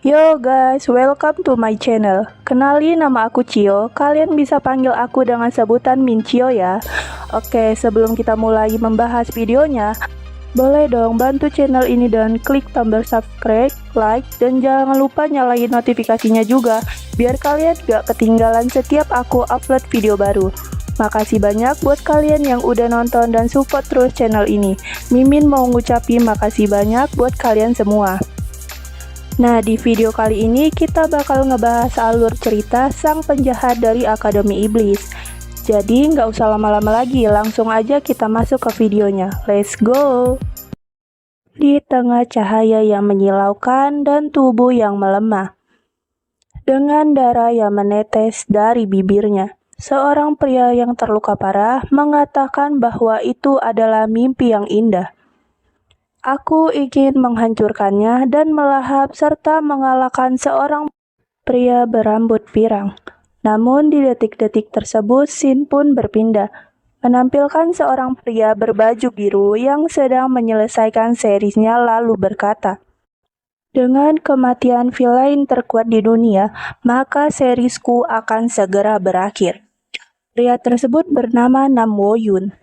Yo guys, welcome to my channel. Kenalin, nama aku Cio. Kalian bisa panggil aku dengan sebutan Mincio ya. Oke, sebelum kita mulai membahas videonya, boleh dong bantu channel ini dan klik tombol subscribe, like, dan jangan lupa nyalain notifikasinya juga, biar kalian gak ketinggalan setiap aku upload video baru. Makasih banyak buat kalian yang udah nonton dan support terus channel ini. Mimin mau ngucapin makasih banyak buat kalian semua. Nah, di video kali ini kita bakal ngebahas alur cerita sang penjahat dari Akademi Iblis. Jadi nggak usah lama-lama lagi, langsung aja kita masuk ke videonya. Let's go! Di tengah cahaya yang menyilaukan dan tubuh yang melemah, dengan darah yang menetes dari bibirnya, seorang pria yang terluka parah mengatakan bahwa itu adalah mimpi yang indah. Aku ingin menghancurkannya dan melahap serta mengalahkan seorang pria berambut pirang. Namun di detik-detik tersebut, scene pun berpindah, menampilkan seorang pria berbaju biru yang sedang menyelesaikan seriesnya lalu berkata, "Dengan kematian villain terkuat di dunia, maka seriesku akan segera berakhir." Pria tersebut bernama Nam Wo Yun,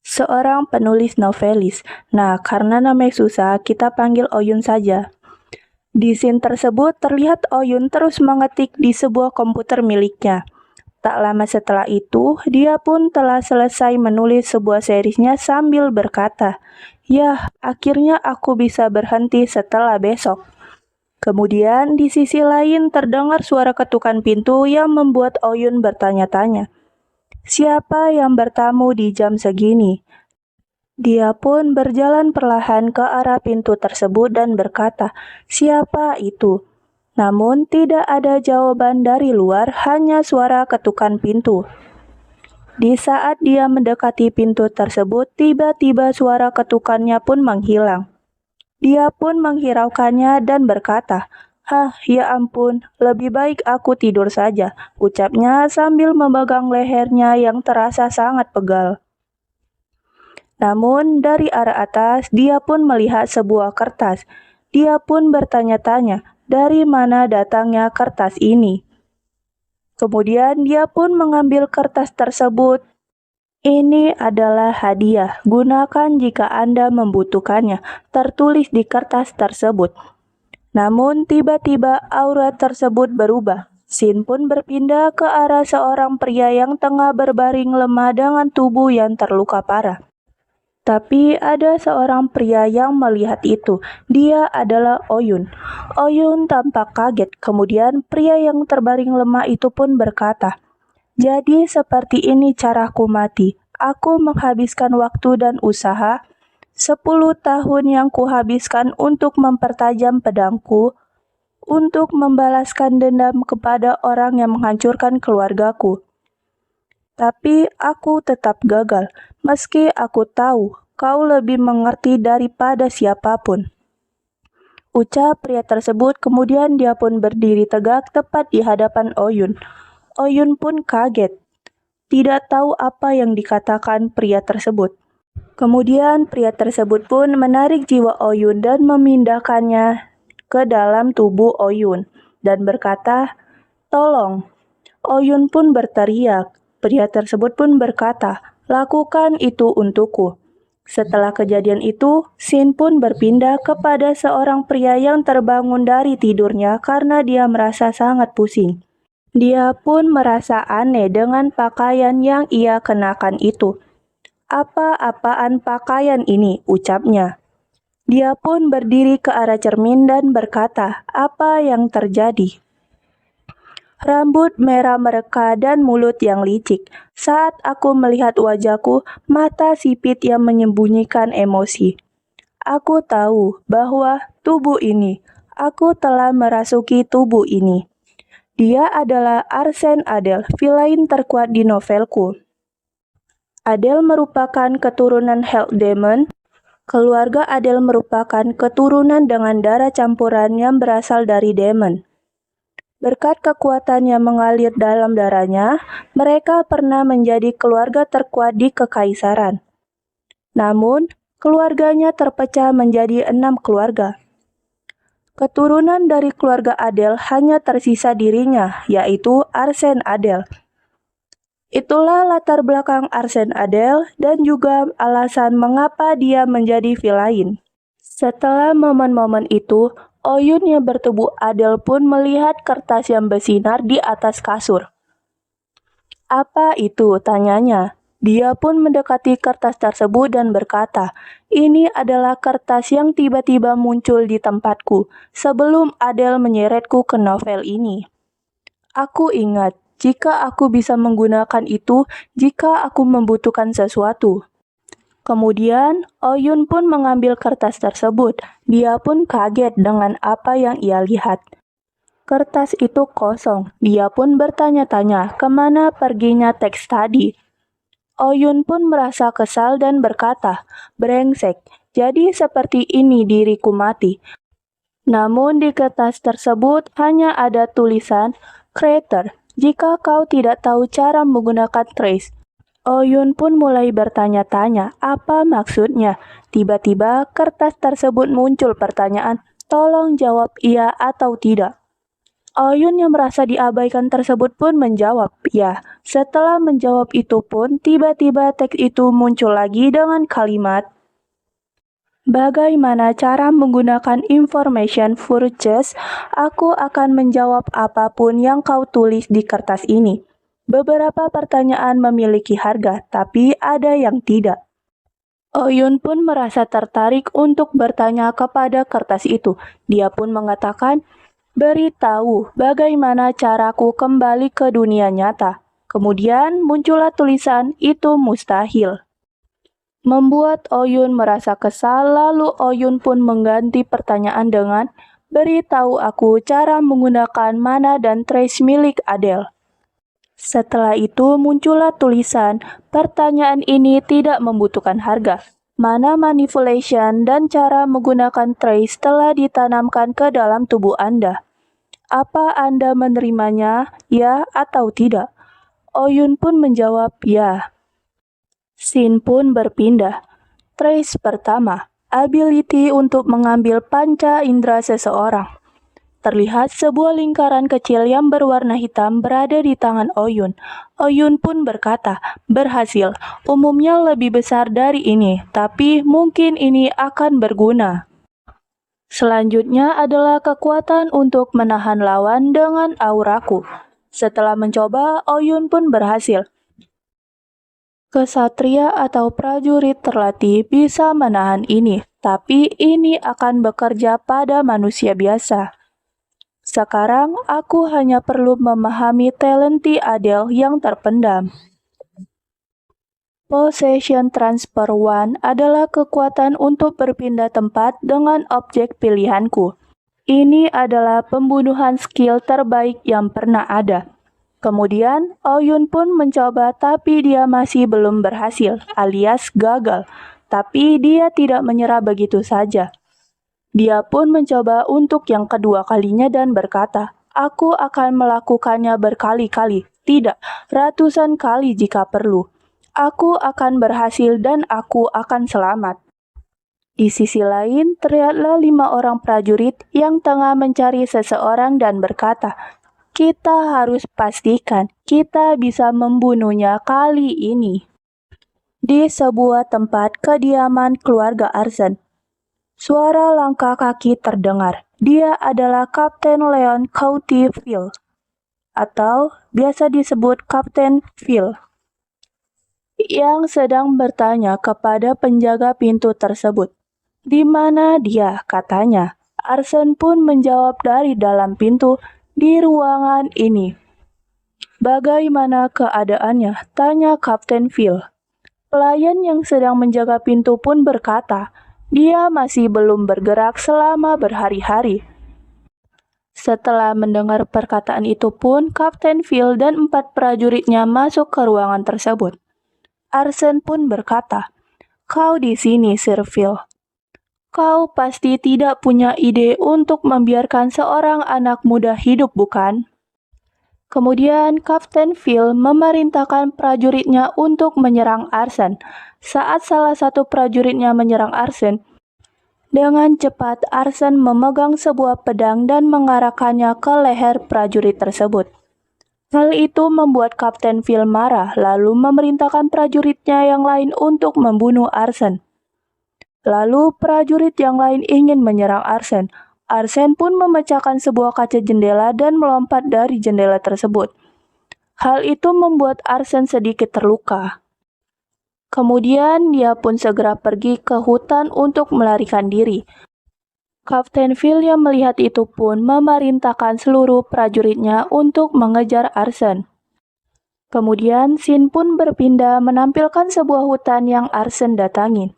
seorang penulis novelis. Nah, karena namanya susah, kita panggil Oyun saja. Di scene tersebut terlihat Oyun terus mengetik di sebuah komputer miliknya. Tak lama setelah itu, dia pun telah selesai menulis sebuah seriesnya sambil berkata, "Yah, akhirnya aku bisa berhenti setelah besok." Kemudian di sisi lain terdengar suara ketukan pintu yang membuat Oyun bertanya-tanya, "Siapa yang bertamu di jam segini?" Dia pun berjalan perlahan ke arah pintu tersebut dan berkata, "Siapa itu?" Namun tidak ada jawaban dari luar, hanya suara ketukan pintu. Di saat dia mendekati pintu tersebut, tiba-tiba suara ketukannya pun menghilang. Dia pun menghiraukannya dan berkata, "Hah, ya ampun, lebih baik aku tidur saja," ucapnya sambil memegang lehernya yang terasa sangat pegal. Namun dari arah atas, dia pun melihat sebuah kertas. Dia pun bertanya-tanya, dari mana datangnya kertas ini. Kemudian dia pun mengambil kertas tersebut. "Ini adalah hadiah, gunakan jika Anda membutuhkannya," tertulis di kertas tersebut. Namun tiba-tiba aura tersebut berubah. Scene pun berpindah ke arah seorang pria yang tengah berbaring lemah dengan tubuh yang terluka parah. Tapi ada seorang pria yang melihat itu. Dia adalah Oyun. Oyun tampak kaget. Kemudian pria yang terbaring lemah itu pun berkata, "Jadi seperti ini caraku mati. Aku menghabiskan waktu dan usaha 10 tahun yang kuhabiskan untuk mempertajam pedangku, untuk membalaskan dendam kepada orang yang menghancurkan keluargaku. Tapi aku tetap gagal, meski aku tahu kau lebih mengerti daripada siapapun," ucap pria tersebut. Kemudian dia pun berdiri tegak tepat di hadapan Oyun. Oyun pun kaget, tidak tahu apa yang dikatakan pria tersebut. Kemudian pria tersebut pun menarik jiwa Oyun dan memindahkannya ke dalam tubuh Oyun dan berkata, "Tolong." Oyun pun berteriak. Pria tersebut pun berkata, "Lakukan itu untukku." Setelah kejadian itu, scene pun berpindah kepada seorang pria yang terbangun dari tidurnya karena dia merasa sangat pusing. Dia pun merasa aneh dengan pakaian yang ia kenakan itu. "Apa-apaan pakaian ini?" ucapnya. Dia pun berdiri ke arah cermin dan berkata, "Apa yang terjadi?" "Rambut merah mereka dan mulut yang licik. Saat aku melihat wajahku, mata sipit yang menyembunyikan emosi. Aku tahu bahwa tubuh ini, aku telah merasuki tubuh ini. Dia adalah Arsene Adel, villain terkuat di novelku. Adel merupakan keturunan Hell Demon. Keluarga Adel merupakan keturunan dengan darah campuran yang berasal dari demon. Berkat kekuatan yang mengalir dalam darahnya, mereka pernah menjadi keluarga terkuat di kekaisaran. Namun, keluarganya terpecah menjadi 6 keluarga. Keturunan dari keluarga Adele hanya tersisa dirinya, yaitu Arsène Adele. Itulah latar belakang Arsène Adele dan juga alasan mengapa dia menjadi villain. Setelah momen-momen itu, Oyun yang bertubuh Adele pun melihat kertas yang bersinar di atas kasur. "Apa itu?" tanyanya. Dia pun mendekati kertas tersebut dan berkata, "Ini adalah kertas yang tiba-tiba muncul di tempatku sebelum Adele menyeretku ke novel ini. Aku ingat, jika aku bisa menggunakan itu jika aku membutuhkan sesuatu." Kemudian, Oyun pun mengambil kertas tersebut. Dia pun kaget dengan apa yang ia lihat. Kertas itu kosong. Dia pun bertanya-tanya kemana perginya teks tadi. Oyun pun merasa kesal dan berkata, "Brengsek, jadi seperti ini diriku mati." Namun di kertas tersebut hanya ada tulisan, "Crater, jika kau tidak tahu cara menggunakan trace." Oyun pun mulai bertanya-tanya apa maksudnya. Tiba-tiba kertas tersebut muncul pertanyaan, "Tolong jawab iya atau tidak." Oyun yang merasa diabaikan tersebut pun menjawab, "Ya." Setelah menjawab itu pun, tiba-tiba teks itu muncul lagi dengan kalimat, "Bagaimana cara menggunakan information purchase? Aku akan menjawab apapun yang kau tulis di kertas ini. Beberapa pertanyaan memiliki harga, tapi ada yang tidak." Oyun pun merasa tertarik untuk bertanya kepada kertas itu. Dia pun mengatakan, "Beritahu bagaimana caraku kembali ke dunia nyata." Kemudian muncullah tulisan, "Itu mustahil." Membuat Oyun merasa kesal, lalu Oyun pun mengganti pertanyaan dengan, "Beritahu aku cara menggunakan mana dan trace milik Adele." Setelah itu muncullah tulisan, "Pertanyaan ini tidak membutuhkan harga. Mana manipulation dan cara menggunakan trace telah ditanamkan ke dalam tubuh Anda. Apa Anda menerimanya, ya atau tidak?" Oyun pun menjawab, "Ya." Scene pun berpindah. Trace pertama, ability untuk mengambil panca indera seseorang. Terlihat sebuah lingkaran kecil yang berwarna hitam berada di tangan Oyun. Oyun pun berkata, "Berhasil. Umumnya lebih besar dari ini, tapi mungkin ini akan berguna." Selanjutnya adalah kekuatan untuk menahan lawan dengan auraku. Setelah mencoba, Oyun pun berhasil. Kesatria atau prajurit terlatih bisa menahan ini, tapi ini akan bekerja pada manusia biasa. Sekarang aku hanya perlu memahami talenti Adele yang terpendam. Possession Transfer 1 adalah kekuatan untuk berpindah tempat dengan objek pilihanku. Ini adalah pembunuhan skill terbaik yang pernah ada. Kemudian, Oyun pun mencoba tapi dia masih belum berhasil, alias gagal. Tapi dia tidak menyerah begitu saja. Dia pun mencoba untuk yang kedua kalinya dan berkata, "Aku akan melakukannya berkali-kali, tidak, ratusan kali jika perlu. Aku akan berhasil dan aku akan selamat." Di sisi lain, terlihatlah 5 orang prajurit yang tengah mencari seseorang dan berkata, "Kita harus pastikan kita bisa membunuhnya kali ini." Di sebuah tempat kediaman keluarga Arsène, suara langkah kaki terdengar. Dia adalah Kapten Leon Courteville, atau biasa disebut Kapten Phil, yang sedang bertanya kepada penjaga pintu tersebut. "Di mana dia?" katanya. Arsène pun menjawab dari dalam pintu, "Di ruangan ini." "Bagaimana keadaannya?" tanya Kapten Phil. Pelayan yang sedang menjaga pintu pun berkata, "Dia masih belum bergerak selama berhari-hari." Setelah mendengar perkataan itu pun, Kapten Phil dan 4 prajuritnya masuk ke ruangan tersebut. Arsène pun berkata, "Kau di sini, Sir Phil. Kau pasti tidak punya ide untuk membiarkan seorang anak muda hidup, bukan?" Kemudian Kapten Phil memerintahkan prajuritnya untuk menyerang Arsène. Saat salah satu prajuritnya menyerang Arsène, Dengan cepat, Arsene memegang sebuah pedang dan mengarahkannya ke leher prajurit tersebut. Hal itu membuat Kapten Phil marah, lalu memerintahkan prajuritnya yang lain untuk membunuh Arsene. Lalu prajurit yang lain ingin menyerang Arsene. Arsene pun memecahkan sebuah kaca jendela dan melompat dari jendela tersebut. Hal itu membuat Arsene sedikit terluka. Kemudian dia pun segera pergi ke hutan untuk melarikan diri. Kapten Phil yang melihat itu pun memerintahkan seluruh prajuritnya untuk mengejar Arsene. Kemudian scene pun berpindah menampilkan sebuah hutan yang Arsene datangin.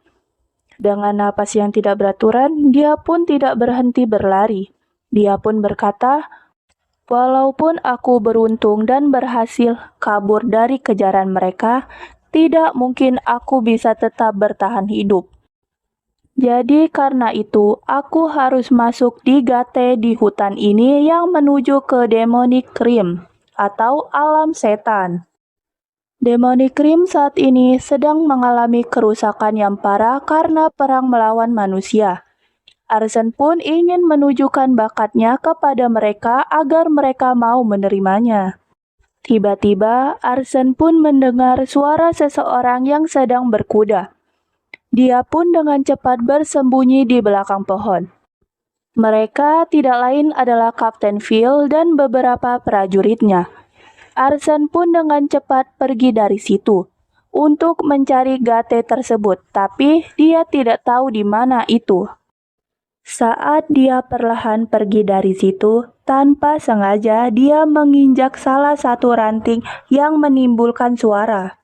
Dengan napas yang tidak beraturan, dia pun tidak berhenti berlari. Dia pun berkata, "Walaupun aku beruntung dan berhasil kabur dari kejaran mereka, tidak mungkin aku bisa tetap bertahan hidup. Jadi karena itu, aku harus masuk di gate di hutan ini yang menuju ke Demonic Realm atau alam setan." Demonic Realm saat ini sedang mengalami kerusakan yang parah karena perang melawan manusia. Arsene pun ingin menunjukkan bakatnya kepada mereka agar mereka mau menerimanya. Tiba-tiba, Arsene pun mendengar suara seseorang yang sedang berkuda. Dia pun dengan cepat bersembunyi di belakang pohon. Mereka tidak lain adalah Kapten Phil dan beberapa prajuritnya. Arsene pun dengan cepat pergi dari situ untuk mencari gate tersebut, tapi dia tidak tahu di mana itu. Saat dia perlahan pergi dari situ, tanpa sengaja dia menginjak salah satu ranting yang menimbulkan suara.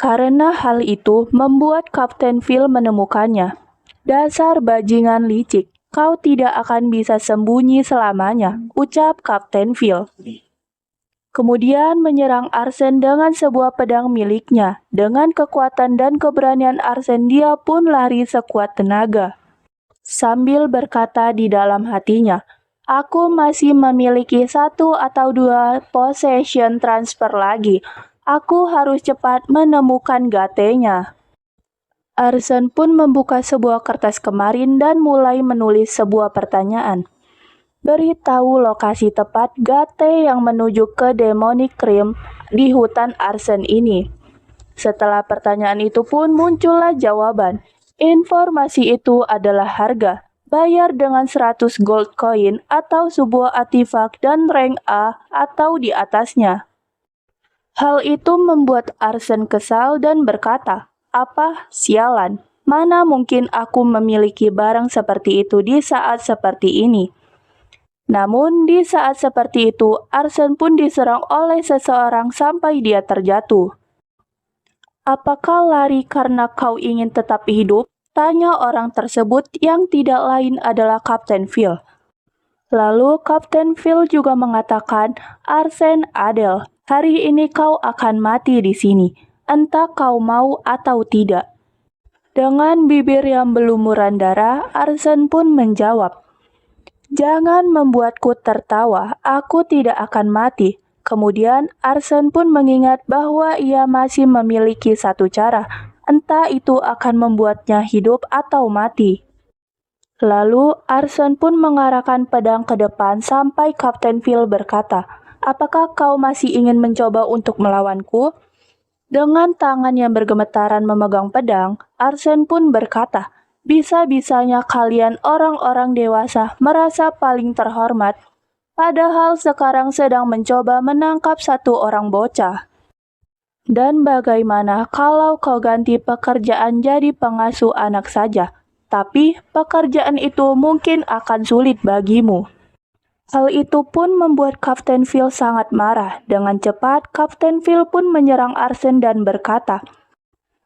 Karena hal itu membuat Kapten Phil menemukannya. "Dasar bajingan licik, kau tidak akan bisa sembunyi selamanya," ucap Kapten Phil. Kemudian menyerang Arsene dengan sebuah pedang miliknya. Dengan kekuatan dan keberanian Arsene, dia pun lari sekuat tenaga. Sambil berkata di dalam hatinya, "Aku masih memiliki 1 atau 2 possession transfer lagi. Aku harus cepat menemukan gatenya." Arsene pun membuka sebuah kertas kemarin dan mulai menulis sebuah pertanyaan. Beritahu lokasi tepat gate yang menuju ke Demonic Realm di hutan Arsene ini. Setelah pertanyaan itu pun muncullah jawaban. Informasi itu adalah harga. Bayar dengan 100 gold coin atau sebuah artifak dan rank A atau di atasnya. Hal itu membuat Arsene kesal dan berkata, "Apa? Sialan. Mana mungkin aku memiliki barang seperti itu di saat seperti ini." Namun di saat seperti itu, Arsene pun diserang oleh seseorang sampai dia terjatuh. "Apakah lari karena kau ingin tetap hidup?" tanya orang tersebut yang tidak lain adalah Kapten Phil. Lalu Kapten Phil juga mengatakan, "Arsene Adel, hari ini kau akan mati di sini, entah kau mau atau tidak." Dengan bibir yang berlumuran darah, Arsene pun menjawab, "Jangan membuatku tertawa, aku tidak akan mati." Kemudian Arsene pun mengingat bahwa ia masih memiliki satu cara, entah itu akan membuatnya hidup atau mati. Lalu Arsene pun mengarahkan pedang ke depan sampai Kapten Phil berkata, "Apakah kau masih ingin mencoba untuk melawanku?" Dengan tangan yang bergemetaran memegang pedang, Arsene pun berkata, "Bisa-bisanya kalian orang-orang dewasa merasa paling terhormat, padahal sekarang sedang mencoba menangkap satu orang bocah. Dan bagaimana kalau kau ganti pekerjaan jadi pengasuh anak saja? Tapi pekerjaan itu mungkin akan sulit bagimu." Hal itu pun membuat Kapten Phil sangat marah. Dengan cepat, Kapten Phil pun menyerang Arsene dan berkata,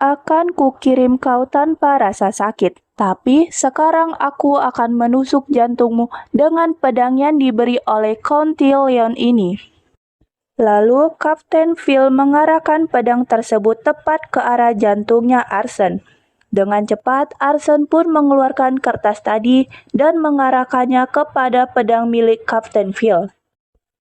"Akan kukirim kau tanpa rasa sakit, tapi sekarang aku akan menusuk jantungmu dengan pedang yang diberi oleh Count Leon ini." Lalu Kapten Phil mengarahkan pedang tersebut tepat ke arah jantungnya Arsene. Dengan cepat, Arsene pun mengeluarkan kertas tadi dan mengarahkannya kepada pedang milik Kapten Phil.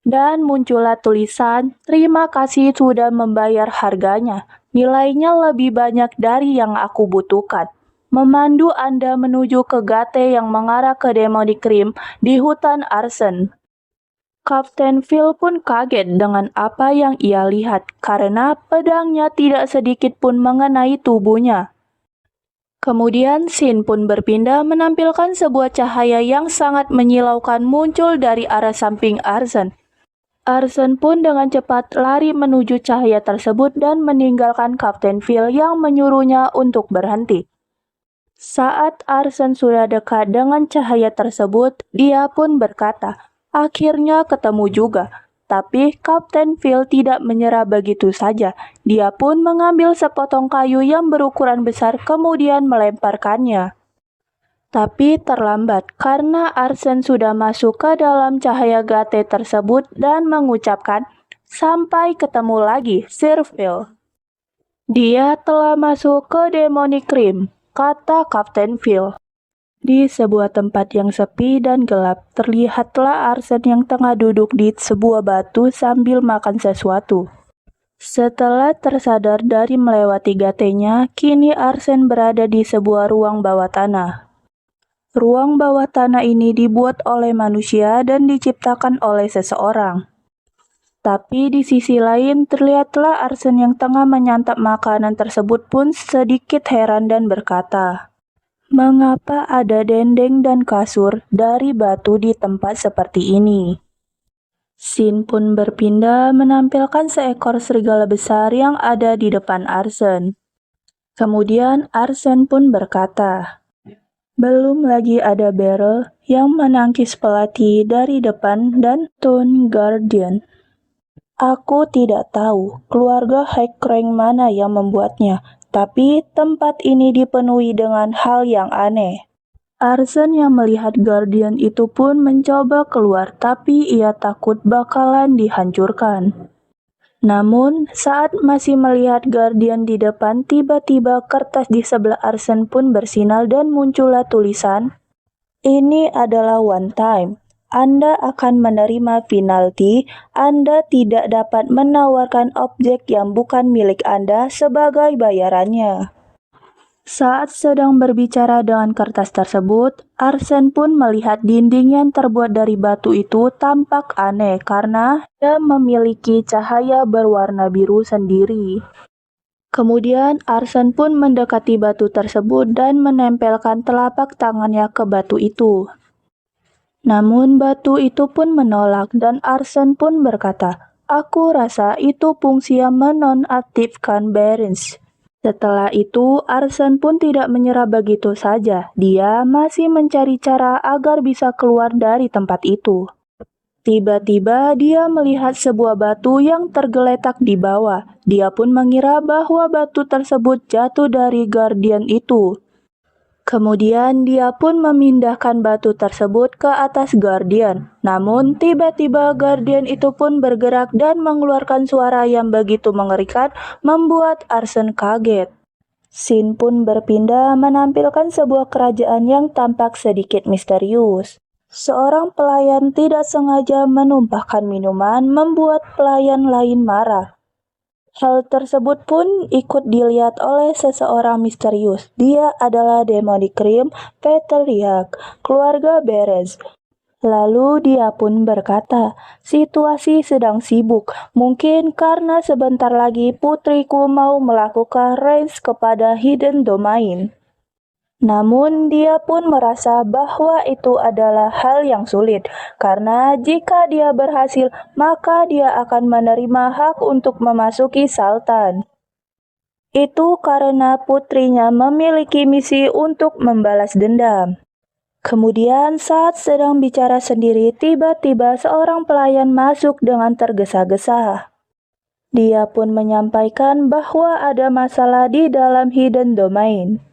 Dan muncullah tulisan, "Terima kasih sudah membayar harganya. Nilainya lebih banyak dari yang aku butuhkan." memandu Anda menuju ke gate yang mengarah ke Demonic Rim di hutan Arsen. Kapten Phil pun kaget dengan apa yang ia lihat karena pedangnya tidak sedikit pun mengenai tubuhnya. Kemudian scene pun berpindah menampilkan sebuah cahaya yang sangat menyilaukan muncul dari arah samping Arsen. Arsen pun dengan cepat lari menuju cahaya tersebut dan meninggalkan Kapten Phil yang menyuruhnya untuk berhenti. Saat Arsen sudah dekat dengan cahaya tersebut, dia pun berkata, "Akhirnya ketemu juga." Tapi Kapten Phil tidak menyerah begitu saja. Dia pun mengambil sepotong kayu yang berukuran besar kemudian melemparkannya. Tapi terlambat karena Arsen sudah masuk ke dalam cahaya gate tersebut dan mengucapkan, "Sampai ketemu lagi, Sir Phil." "Dia telah masuk ke Demonic Rim," kata Kapten Phil. Di sebuah tempat yang sepi dan gelap, terlihatlah Arsen yang tengah duduk di sebuah batu sambil makan sesuatu. Setelah tersadar dari melewati gatenya, kini Arsen berada di sebuah ruang bawah tanah. Ruang bawah tanah ini dibuat oleh manusia dan diciptakan oleh seseorang. Tapi di sisi lain, terlihatlah Arsen yang tengah menyantap makanan tersebut pun sedikit heran dan berkata, "Mengapa ada dinding dan kasur dari batu di tempat seperti ini?" Scene pun berpindah menampilkan seekor serigala besar yang ada di depan Arsen. Kemudian Arsen pun berkata, "Belum lagi ada Beryl yang menangkis pelatih dari depan dan Town Guardian. Aku tidak tahu keluarga Highcrank mana yang membuatnya, tapi tempat ini dipenuhi dengan hal yang aneh." Arsen yang melihat Guardian itu pun mencoba keluar, tapi ia takut bakalan dihancurkan. Namun, saat masih melihat Guardian di depan, tiba-tiba kertas di sebelah Arsen pun bersinar dan muncullah tulisan, "Ini adalah one time. Anda akan menerima penalti. Anda tidak dapat menawarkan objek yang bukan milik Anda sebagai bayarannya." Saat sedang berbicara dengan kertas tersebut, Arsen pun melihat dinding yang terbuat dari batu itu tampak aneh karena dia memiliki cahaya berwarna biru sendiri. Kemudian Arsen pun mendekati batu tersebut dan menempelkan telapak tangannya ke batu itu. Namun batu itu pun menolak dan Arsen pun berkata, "Aku rasa itu fungsi yang menonaktifkan Barents." Setelah itu, Arsen pun tidak menyerah begitu saja. Dia masih mencari cara agar bisa keluar dari tempat itu. Tiba-tiba dia melihat sebuah batu yang tergeletak di bawah. Dia pun mengira bahwa batu tersebut jatuh dari Guardian itu. Kemudian dia pun memindahkan batu tersebut ke atas Guardian. Namun tiba-tiba Guardian itu pun bergerak dan mengeluarkan suara yang begitu mengerikan membuat Arsen kaget. Scene pun berpindah menampilkan sebuah kerajaan yang tampak sedikit misterius. Seorang pelayan tidak sengaja menumpahkan minuman membuat pelayan lain marah. Hal tersebut pun ikut dilihat oleh seseorang misterius. Dia adalah Demonic Rim Patriarch, keluarga Beres. Lalu dia pun berkata, "Situasi sedang sibuk. Mungkin karena sebentar lagi putriku mau melakukan race kepada Hidden Domain." Namun dia pun merasa bahwa itu adalah hal yang sulit, karena jika dia berhasil, maka dia akan menerima hak untuk memasuki Sultan. Itu karena putrinya memiliki misi untuk membalas dendam. Kemudian saat sedang bicara sendiri, tiba-tiba seorang pelayan masuk dengan tergesa-gesa. Dia pun menyampaikan bahwa ada masalah di dalam Hidden Domain.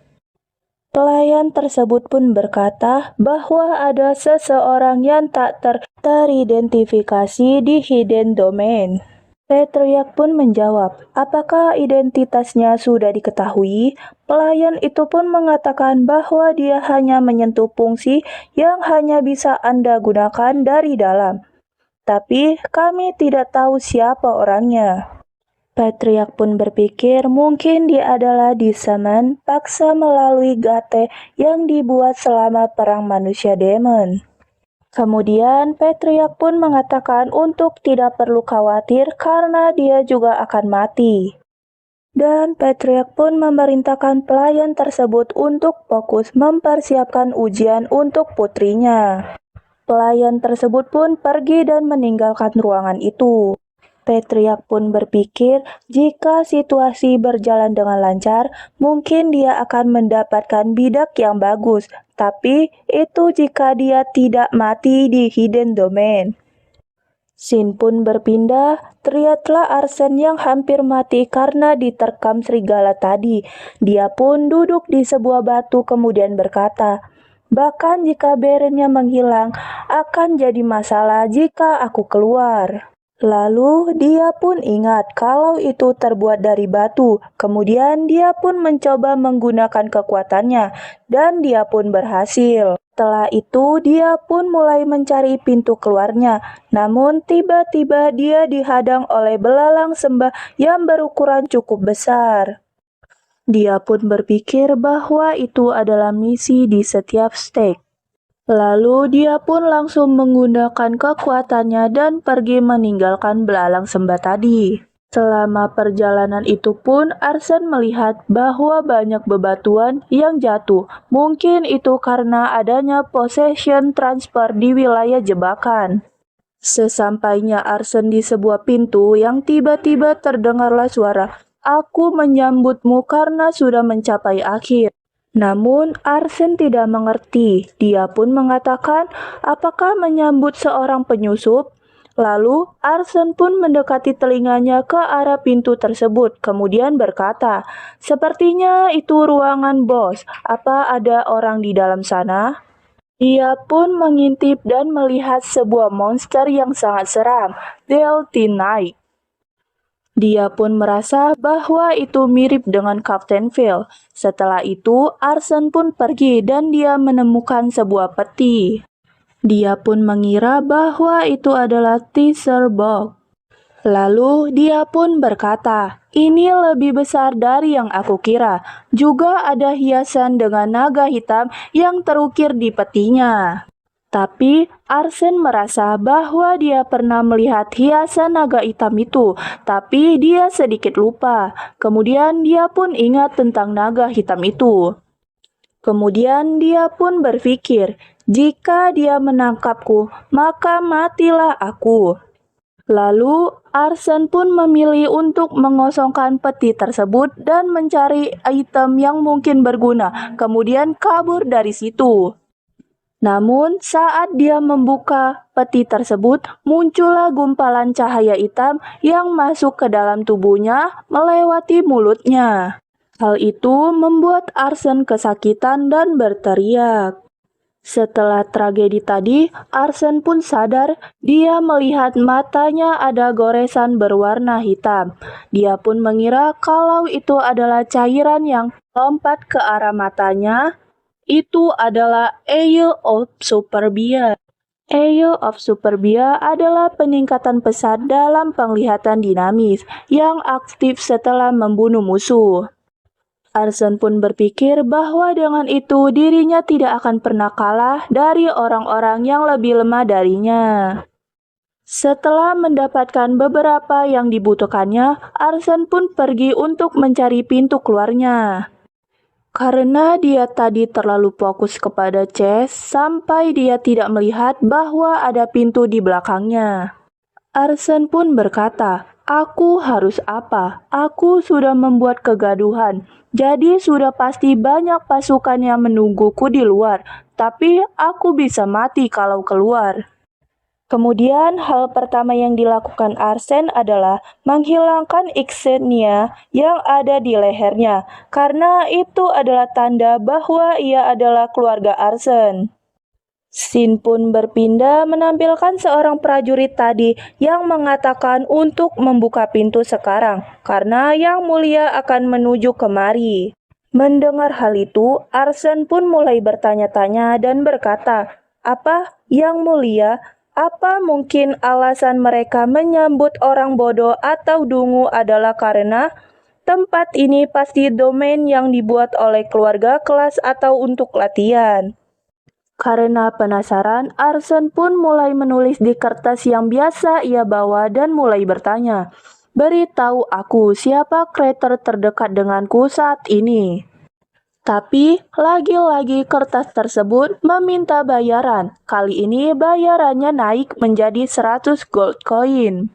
Pelayan tersebut pun berkata bahwa ada seseorang yang tak teridentifikasi di Hidden Domain. Patriarch pun menjawab, "Apakah identitasnya sudah diketahui?" Pelayan itu pun mengatakan bahwa dia hanya menyentuh fungsi yang hanya bisa Anda gunakan dari dalam. Tapi kami tidak tahu siapa orangnya. Patriark pun berpikir mungkin dia adalah disaman paksa melalui gate yang dibuat selama perang manusia demon. Kemudian Patriark pun mengatakan untuk tidak perlu khawatir karena dia juga akan mati. Dan Patriark pun memerintahkan pelayan tersebut untuk fokus mempersiapkan ujian untuk putrinya. Pelayan tersebut pun pergi dan meninggalkan ruangan itu. Patriark pun berpikir jika situasi berjalan dengan lancar, mungkin dia akan mendapatkan bidak yang bagus. Tapi itu jika dia tidak mati di Hidden Domain. Scene pun berpindah, terlihatlah Arsene yang hampir mati karena diterkam serigala tadi. Dia pun duduk di sebuah batu kemudian berkata, "Bahkan jika Berennya menghilang, akan jadi masalah jika aku keluar." Lalu dia pun ingat kalau itu terbuat dari batu. Kemudian dia pun mencoba menggunakan kekuatannya dan dia pun berhasil. Setelah itu dia pun mulai mencari pintu keluarnya. Namun tiba-tiba dia dihadang oleh belalang sembah yang berukuran cukup besar. Dia pun berpikir bahwa itu adalah misi di setiap stake. Lalu dia pun langsung menggunakan kekuatannya dan pergi meninggalkan belalang sembah tadi. Selama perjalanan itu pun Arsene melihat bahwa banyak bebatuan yang jatuh. Mungkin itu karena adanya possession transfer di wilayah jebakan. Sesampainya Arsene di sebuah pintu yang tiba-tiba terdengarlah suara, "Aku menyambutmu karena sudah mencapai akhir." Namun Arsene tidak mengerti. Dia pun mengatakan, apakah menyambut seorang penyusup? Lalu Arsene pun mendekati telinganya ke arah pintu tersebut, kemudian berkata, "Sepertinya itu ruangan bos. Apa ada orang di dalam sana?" Dia pun mengintip dan melihat sebuah monster yang sangat seram, Deltinite. Dia pun merasa bahwa itu mirip dengan Captain Phil. Setelah itu, Arsene pun pergi dan dia menemukan sebuah peti. Dia pun mengira bahwa itu adalah treasure box. Lalu dia pun berkata, "Ini lebih besar dari yang aku kira. Juga ada hiasan dengan naga hitam yang terukir di petinya." Tapi Arsene merasa bahwa dia pernah melihat hiasan naga hitam itu, tapi dia sedikit lupa. Kemudian dia pun ingat tentang naga hitam itu. Kemudian dia pun berpikir, jika dia menangkapku, maka matilah aku. Lalu Arsene pun memilih untuk mengosongkan peti tersebut dan mencari item yang mungkin berguna, kemudian kabur dari situ. Namun, saat dia membuka peti tersebut, muncullah gumpalan cahaya hitam yang masuk ke dalam tubuhnya melewati mulutnya. Hal itu membuat Arsene kesakitan dan berteriak. Setelah tragedi tadi, Arsene pun sadar dia melihat matanya ada goresan berwarna hitam. Dia pun mengira kalau itu adalah cairan yang lompat ke arah matanya. Itu adalah Ale of Superbia. Ale of Superbia adalah peningkatan pesat dalam penglihatan dinamis yang aktif setelah membunuh musuh. Arsene pun berpikir bahwa dengan itu dirinya tidak akan pernah kalah dari orang-orang yang lebih lemah darinya. Setelah mendapatkan beberapa yang dibutuhkannya, Arsene pun pergi untuk mencari pintu keluarnya. Karena dia tadi terlalu fokus kepada chess sampai dia tidak melihat bahwa ada pintu di belakangnya. Arsene pun berkata, "Aku harus apa? Aku sudah membuat kegaduhan. Jadi sudah pasti banyak pasukan yang menungguku di luar. Tapi aku bisa mati kalau keluar." Kemudian hal pertama yang dilakukan Arsene adalah menghilangkan insignia yang ada di lehernya, karena itu adalah tanda bahwa ia adalah keluarga Arsene. Scene pun berpindah menampilkan seorang prajurit tadi yang mengatakan untuk membuka pintu sekarang, karena Yang Mulia akan menuju kemari. Mendengar hal itu, Arsene pun mulai bertanya-tanya dan berkata, "Apa, Yang Mulia? Apa mungkin alasan mereka menyambut orang bodoh atau dungu adalah karena tempat ini pasti domain yang dibuat oleh keluarga, kelas, atau untuk latihan? Karena penasaran, Arsen pun mulai menulis di kertas yang biasa ia bawa dan mulai bertanya, "Beritahu aku siapa kreator terdekat denganku saat ini." Tapi, lagi-lagi kertas tersebut meminta bayaran. Kali ini bayarannya naik menjadi 100 gold coin.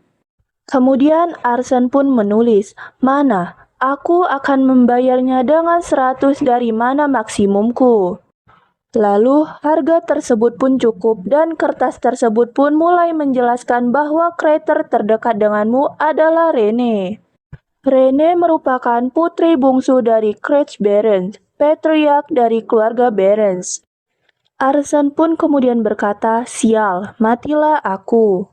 Kemudian Arsen pun menulis, "Mana? Aku akan membayarnya dengan 100 dari mana maksimumku." Lalu, harga tersebut pun cukup dan kertas tersebut pun mulai menjelaskan bahwa kreator terdekat denganmu adalah Rene. Rene merupakan putri bungsu dari Craig Barons, patriark dari keluarga Barons. Arsen pun kemudian berkata, "Sial, matilah aku."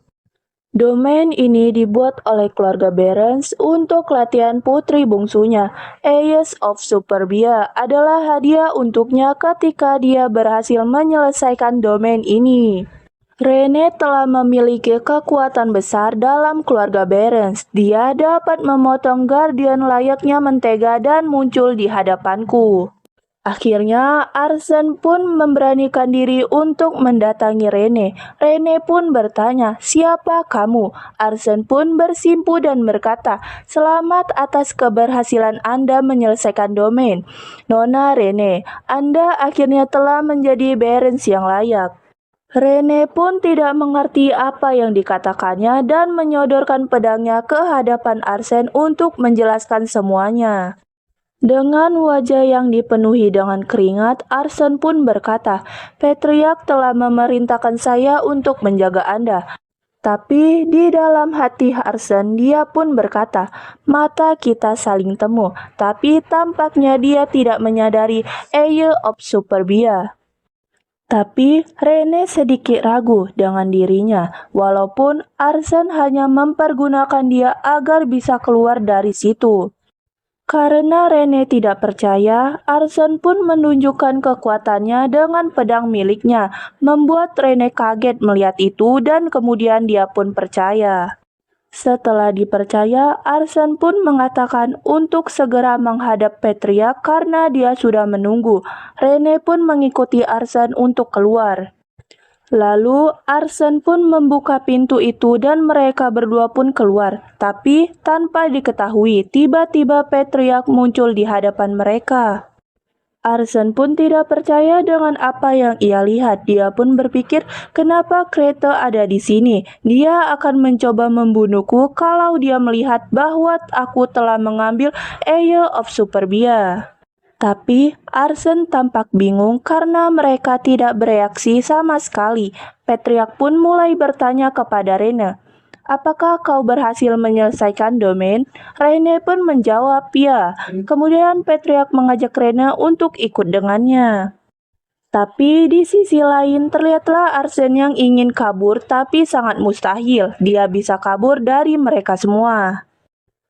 Domain ini dibuat oleh keluarga Barons untuk latihan putri bungsunya. Ace of Superbia adalah hadiah untuknya ketika dia berhasil menyelesaikan domain ini. Rene telah memiliki kekuatan besar dalam keluarga Barons. Dia dapat memotong Guardian layaknya mentega dan muncul di hadapanku. Akhirnya, Arsen pun memberanikan diri untuk mendatangi Rene. Rene pun bertanya, "Siapa kamu?" Arsen pun bersimpu dan berkata, "Selamat atas keberhasilan Anda menyelesaikan domain. Nona Rene, Anda akhirnya telah menjadi Barons yang layak." Rene pun tidak mengerti apa yang dikatakannya dan menyodorkan pedangnya ke hadapan Arsen untuk menjelaskan semuanya. Dengan wajah yang dipenuhi dengan keringat, Arsen pun berkata, "Patriark telah memerintahkan saya untuk menjaga Anda." Tapi di dalam hati Arsen, dia pun berkata, "Mata kita saling temu." Tapi tampaknya dia tidak menyadari Eye of Superbia. Tapi Rene sedikit ragu dengan dirinya, walaupun Arsen hanya mempergunakan dia agar bisa keluar dari situ. Karena Rene tidak percaya, Arsen pun menunjukkan kekuatannya dengan pedang miliknya, membuat Rene kaget melihat itu dan kemudian dia pun percaya. Setelah dipercaya, Arsen pun mengatakan untuk segera menghadap Patriark karena dia sudah menunggu. Rene pun mengikuti Arsen untuk keluar. Lalu Arsen pun membuka pintu itu dan mereka berdua pun keluar. Tapi tanpa diketahui, tiba-tiba Patriark muncul di hadapan mereka. Arsen pun tidak percaya dengan apa yang ia lihat. Dia pun berpikir, kenapa Kreta ada di sini? Dia akan mencoba membunuhku kalau dia melihat bahwa aku telah mengambil Eye of Superbia. Tapi Arsen tampak bingung karena mereka tidak bereaksi sama sekali. Patriark pun mulai bertanya kepada Rene, "Apakah kau berhasil menyelesaikan domain?" Rene pun menjawab, "Ya." Kemudian Patriark mengajak Rene untuk ikut dengannya. Tapi di sisi lain terlihatlah Arsen yang ingin kabur tapi sangat mustahil. Dia bisa kabur dari mereka semua.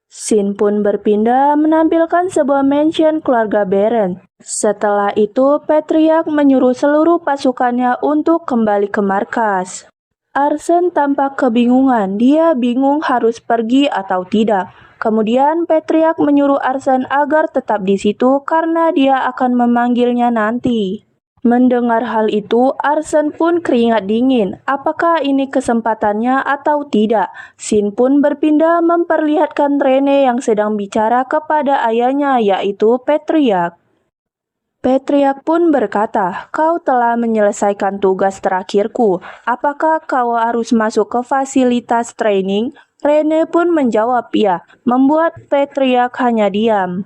Scene pun berpindah menampilkan sebuah mansion keluarga Baron. Setelah itu, Patriark menyuruh seluruh pasukannya untuk kembali ke markas. Arsen tampak kebingungan, dia bingung harus pergi atau tidak. Kemudian Patriark menyuruh Arsen agar tetap di situ karena dia akan memanggilnya nanti. Mendengar hal itu, Arsen pun keringat dingin. Apakah ini kesempatannya atau tidak? Scene pun berpindah memperlihatkan Rene yang sedang bicara kepada ayahnya, yaitu Patriark. Patriark pun berkata, "Kau telah menyelesaikan tugas terakhirku. Apakah kau harus masuk ke fasilitas training?" Rene pun menjawab ya, membuat Patriark hanya diam.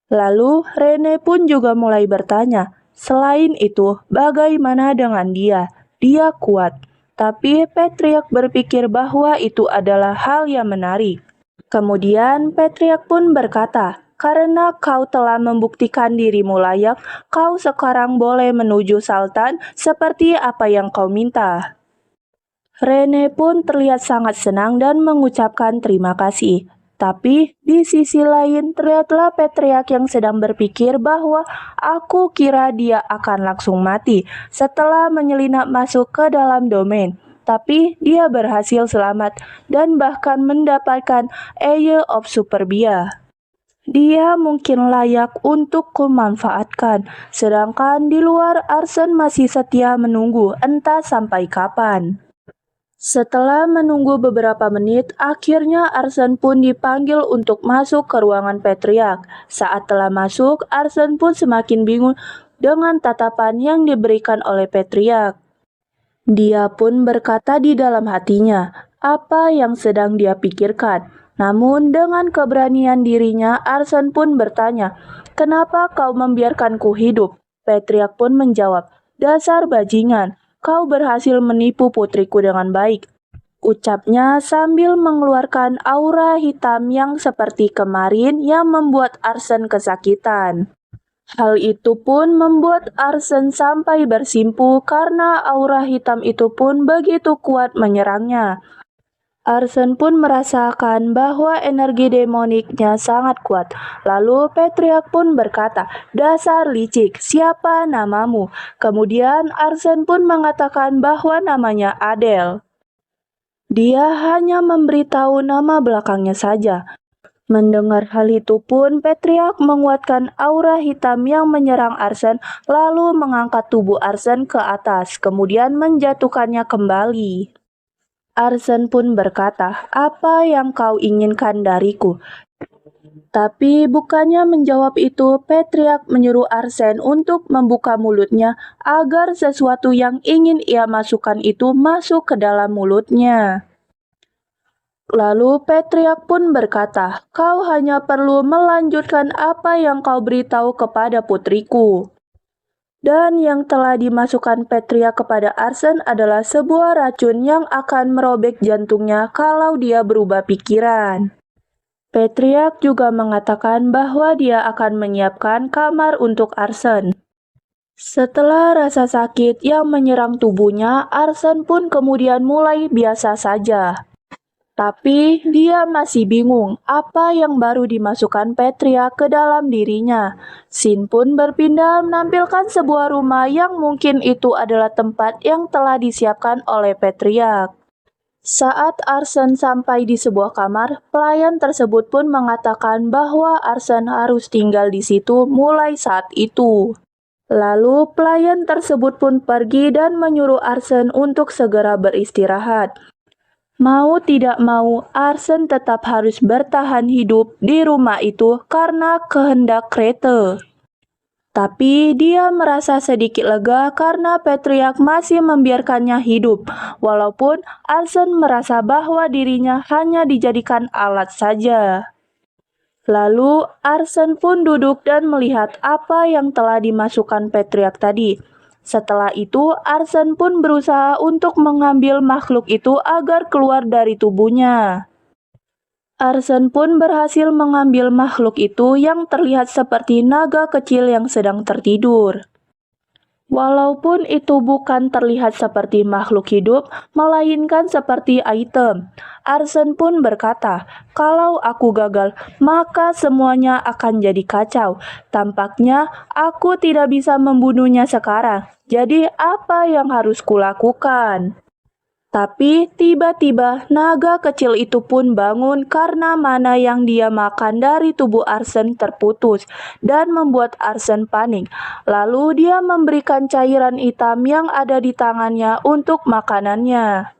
Lalu Rene pun juga mulai bertanya, "Selain itu, bagaimana dengan dia? Dia kuat." Tapi Patriark berpikir bahwa itu adalah hal yang menarik. Kemudian Patriark pun berkata, "Karena kau telah membuktikan dirimu layak, kau sekarang boleh menuju Sultan seperti apa yang kau minta." Rene pun terlihat sangat senang dan mengucapkan terima kasih. Tapi di sisi lain terlihatlah Patriark yang sedang berpikir bahwa aku kira dia akan langsung mati setelah menyelinap masuk ke dalam domain. tapi dia berhasil selamat dan bahkan mendapatkan Eye of Superbia. Dia mungkin layak untuk kumanfaatkan, sedangkan di luar Arsene masih setia menunggu entah sampai kapan. Setelah menunggu beberapa menit, akhirnya Arsene pun dipanggil untuk masuk ke ruangan Patriarch. Saat telah masuk, Arsene pun semakin bingung dengan tatapan yang diberikan oleh Patriarch. Dia pun berkata di dalam hatinya, apa yang sedang dia pikirkan. Namun dengan keberanian dirinya, Arsene pun bertanya, kenapa kau membiarkanku hidup? Patriarch pun menjawab, dasar bajingan. Kau berhasil menipu putriku dengan baik, ucapnya sambil mengeluarkan aura hitam yang seperti kemarin yang membuat Arsene kesakitan. Hal itu pun membuat Arsene sampai bersimpuh karena aura hitam itu pun begitu kuat menyerangnya. Arsene pun merasakan bahwa energi demoniknya sangat kuat. Lalu Patriarch pun berkata, dasar licik, siapa namamu? Kemudian Arsene pun mengatakan bahwa namanya Adele. Dia hanya memberitahu nama belakangnya saja. Mendengar hal itu pun, Patriarch menguatkan aura hitam yang menyerang Arsene, lalu mengangkat tubuh Arsene ke atas, kemudian menjatuhkannya kembali. Arsene pun berkata, apa yang kau inginkan dariku? Tapi bukannya menjawab itu, Patriarch menyuruh Arsene untuk membuka mulutnya agar sesuatu yang ingin ia masukkan itu masuk ke dalam mulutnya. Lalu Patriarch pun berkata, kau hanya perlu melanjutkan apa yang kau beritahu kepada putriku. Dan yang telah dimasukkan Patriarch kepada Arsene adalah sebuah racun yang akan merobek jantungnya kalau dia berubah pikiran. Patriarch juga mengatakan bahwa dia akan menyiapkan kamar untuk Arsene. Setelah rasa sakit yang menyerang tubuhnya, Arsene pun kemudian mulai biasa saja. Tapi dia masih bingung apa yang baru dimasukkan Patriarch ke dalam dirinya. Scene pun berpindah menampilkan sebuah rumah yang mungkin itu adalah tempat yang telah disiapkan oleh Patriarch. Saat Arsene sampai di sebuah kamar, pelayan tersebut pun mengatakan bahwa Arsene harus tinggal di situ mulai saat itu. Lalu pelayan tersebut pun pergi dan menyuruh Arsene untuk segera beristirahat. Mau tidak mau, Arsene tetap harus bertahan hidup di rumah itu karena kehendak Krete. Tapi dia merasa sedikit lega karena Patriarch masih membiarkannya hidup, walaupun Arsene merasa bahwa dirinya hanya dijadikan alat saja. Lalu Arsene pun duduk dan melihat apa yang telah dimasukkan Patriarch tadi. Setelah itu, Arsene pun berusaha untuk mengambil makhluk itu agar keluar dari tubuhnya. Arsene pun berhasil mengambil makhluk itu yang terlihat seperti naga kecil yang sedang tertidur. Walaupun itu bukan terlihat seperti makhluk hidup, melainkan seperti item, Arsene pun berkata, kalau aku gagal, maka semuanya akan jadi kacau. Tampaknya aku tidak bisa membunuhnya sekarang. Jadi apa yang harus kulakukan? Tapi tiba-tiba naga kecil itu pun bangun karena mana yang dia makan dari tubuh Arsene terputus dan membuat Arsene panik. Lalu dia memberikan cairan hitam yang ada di tangannya untuk makanannya.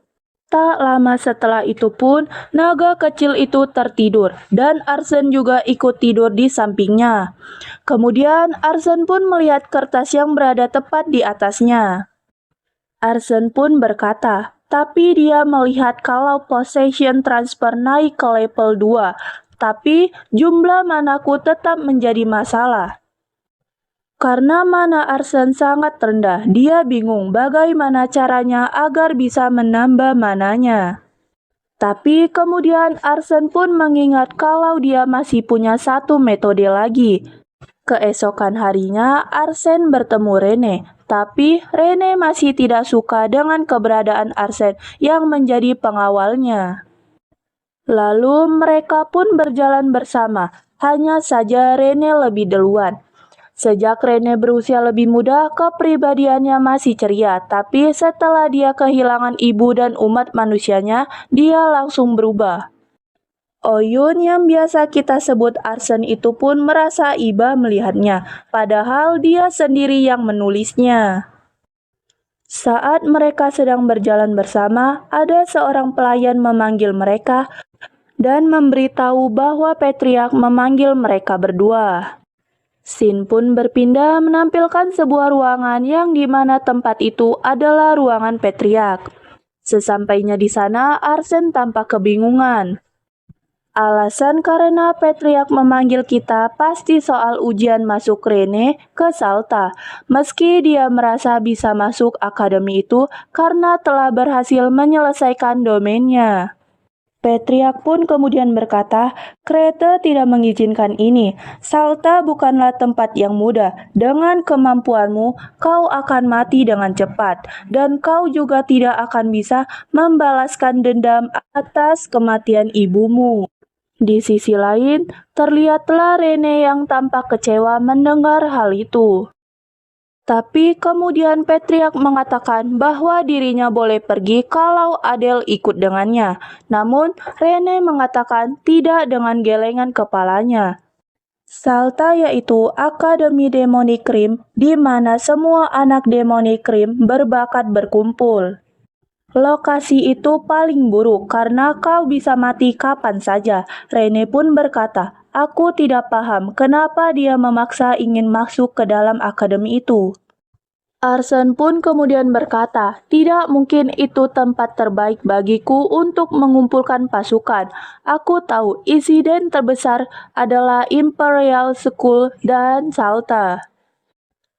Tak lama setelah itu pun naga kecil itu tertidur dan Arsene juga ikut tidur di sampingnya. Kemudian Arsene pun melihat kertas yang berada tepat di atasnya. Arsene pun berkata, tapi dia melihat kalau possession transfer naik ke level 2, tapi jumlah manaku tetap menjadi masalah. Karena mana Arsene sangat rendah, dia bingung bagaimana caranya agar bisa menambah mananya. Tapi kemudian Arsene pun mengingat kalau dia masih punya satu metode lagi. Keesokan harinya, Arsene bertemu Rene. Tapi Rene masih tidak suka dengan keberadaan Arsene yang menjadi pengawalnya. Lalu mereka pun berjalan bersama, hanya saja Rene lebih duluan. Sejak Rene berusia lebih muda, kepribadiannya masih ceria, tapi setelah dia kehilangan ibu dan umat manusianya, dia langsung berubah. Oyun yang biasa kita sebut Arsen itu pun merasa iba melihatnya, padahal dia sendiri yang menulisnya. Saat mereka sedang berjalan bersama, ada seorang pelayan memanggil mereka dan memberitahu bahwa Patriark memanggil mereka berdua. Scene pun berpindah menampilkan sebuah ruangan yang dimana tempat itu adalah ruangan Patriark. Sesampainya di sana, Arsen tampak kebingungan. Alasan karena Patriark memanggil kita pasti soal ujian masuk Rene ke Salta, meski dia merasa bisa masuk akademi itu karena telah berhasil menyelesaikan domainnya. Patriark pun kemudian berkata, Krete tidak mengizinkan ini. Salta bukanlah tempat yang mudah. Dengan kemampuanmu, kau akan mati dengan cepat. Dan kau juga tidak akan bisa membalaskan dendam atas kematian ibumu. Di sisi lain, terlihatlah Rene yang tampak kecewa mendengar hal itu. Tapi kemudian Patriark mengatakan bahwa dirinya boleh pergi kalau Adele ikut dengannya. Namun, Rene mengatakan tidak dengan gelengan kepalanya. Salta yaitu Akademi Demonic Cream, di mana semua anak Demonic Cream berbakat berkumpul. Lokasi itu paling buruk karena kau bisa mati kapan saja. Rene pun berkata, aku tidak paham kenapa dia memaksa ingin masuk ke dalam akademi itu. Arsen pun kemudian berkata, tidak mungkin itu tempat terbaik bagiku untuk mengumpulkan pasukan. Aku tahu insiden terbesar adalah Imperial School dan Salta.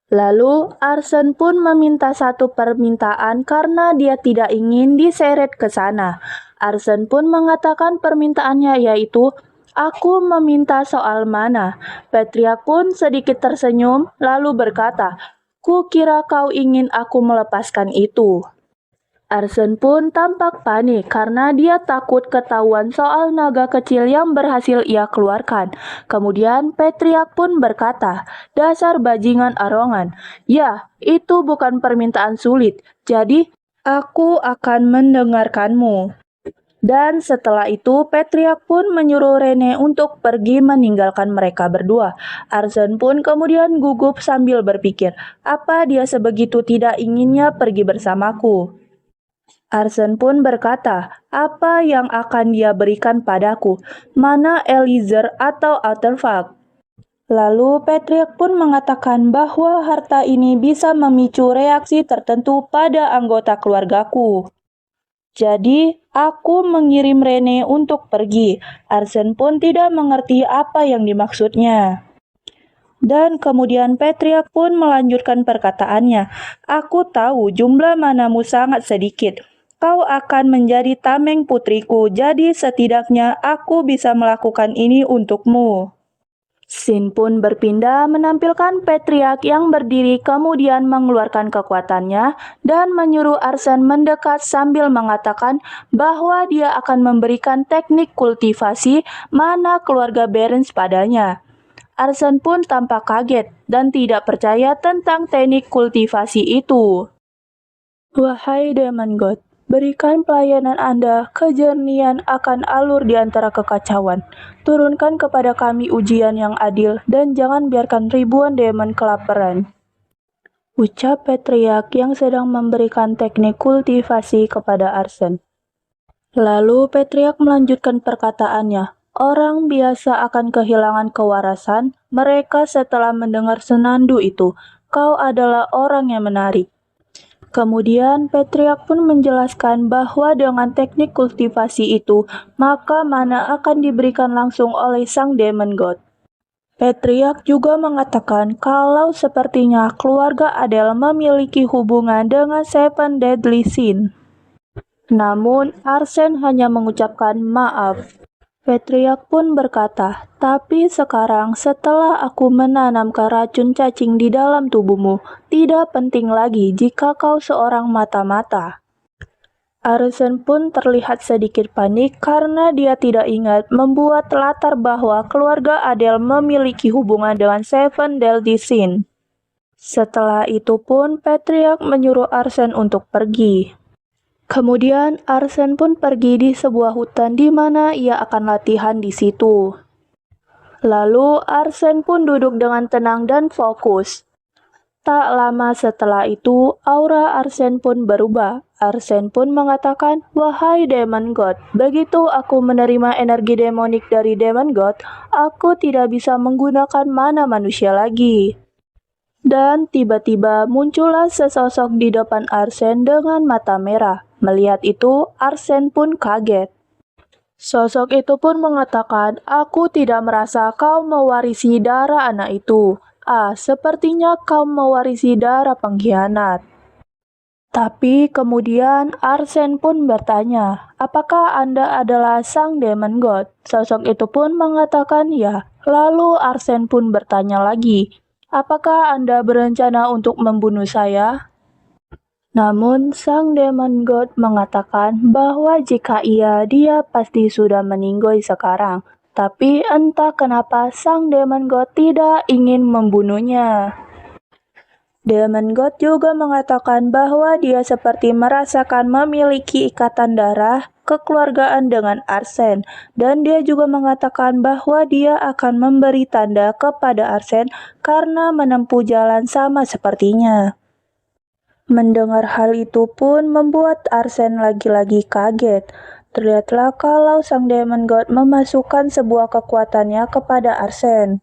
Lalu Arsen pun meminta satu permintaan karena dia tidak ingin diseret ke sana. Arsen pun mengatakan permintaannya yaitu, aku meminta soal mana. Patriark pun sedikit tersenyum lalu berkata, kukira kau ingin aku melepaskan itu. Arsen pun tampak panik karena dia takut ketahuan soal naga kecil yang berhasil ia keluarkan. Kemudian Patriark pun berkata, dasar bajingan arongan. Ya, itu bukan permintaan sulit, jadi aku akan mendengarkanmu. Dan setelah itu Patriark pun menyuruh Rene untuk pergi meninggalkan mereka berdua. Arsen pun kemudian gugup sambil berpikir, apa dia sebegitu tidak inginnya pergi bersamaku? Arsen pun berkata, apa yang akan dia berikan padaku? Mana Eliezer atau artefak? Lalu Patriark pun mengatakan bahwa harta ini bisa memicu reaksi tertentu pada anggota keluargaku. Jadi, aku mengirim Rene untuk pergi. Arsen pun tidak mengerti apa yang dimaksudnya. Dan kemudian Patriark pun melanjutkan perkataannya. Aku tahu jumlah manamu sangat sedikit. Kau akan menjadi tameng putriku, jadi setidaknya aku bisa melakukan ini untukmu. Scene pun berpindah menampilkan Patriark yang berdiri kemudian mengeluarkan kekuatannya dan menyuruh Arsen mendekat sambil mengatakan bahwa dia akan memberikan teknik kultivasi mana keluarga Berens padanya. Arsen pun tampak kaget dan tidak percaya tentang teknik kultivasi itu. Wahai Demon God, berikan pelayanan Anda kejernihan akan alur di antara kekacauan. Turunkan kepada kami ujian yang adil dan jangan biarkan ribuan demon kelaparan. Ucap Patriark yang sedang memberikan teknik kultivasi kepada Arsen. Lalu Patriark melanjutkan perkataannya. Orang biasa akan kehilangan kewarasan mereka setelah mendengar senandung itu. Kau adalah orang yang menarik. Kemudian Patriark pun menjelaskan bahwa dengan teknik kultivasi itu, maka mana akan diberikan langsung oleh sang Demon God. Patriark juga mengatakan kalau sepertinya keluarga Adele memiliki hubungan dengan Seven Deadly Sin. Namun Arsen hanya mengucapkan maaf. Patriark pun berkata, tapi sekarang setelah aku menanamkan racun cacing di dalam tubuhmu, tidak penting lagi jika kau seorang mata-mata. Arsen pun terlihat sedikit panik karena dia tidak ingat membuat latar bahwa keluarga Adele memiliki hubungan dengan Seven Deadly Sins. Setelah itu pun Patriarch menyuruh Arsen untuk pergi. Kemudian Arsen pun pergi di sebuah hutan di mana ia akan latihan di situ. Lalu Arsen pun duduk dengan tenang dan fokus. Tak lama setelah itu, aura Arsen pun berubah. Arsen pun mengatakan, "Wahai Demon God, begitu aku menerima energi demonik dari Demon God, aku tidak bisa menggunakan mana manusia lagi." Dan tiba-tiba muncullah sesosok di depan Arsen dengan mata merah. Melihat itu, Arsen pun kaget. Sosok itu pun mengatakan, "Aku tidak merasa kau mewarisi darah anak itu. Sepertinya kau mewarisi darah pengkhianat." Tapi kemudian Arsen pun bertanya, "Apakah Anda adalah sang Demon God?" Sosok itu pun mengatakan ya. Lalu Arsen pun bertanya lagi, "Apakah Anda berencana untuk membunuh saya?" Namun sang Demon God mengatakan bahwa jika dia pasti sudah meninggal sekarang. Tapi entah kenapa sang Demon God tidak ingin membunuhnya. Demon God juga mengatakan bahwa dia seperti merasakan memiliki ikatan darah kekeluargaan dengan Arsen, dan dia juga mengatakan bahwa dia akan memberi tanda kepada Arsen karena menempuh jalan sama sepertinya. Mendengar hal itu pun membuat Arsen lagi-lagi kaget. Terlihatlah kalau sang Demon God memasukkan sebuah kekuatannya kepada Arsen.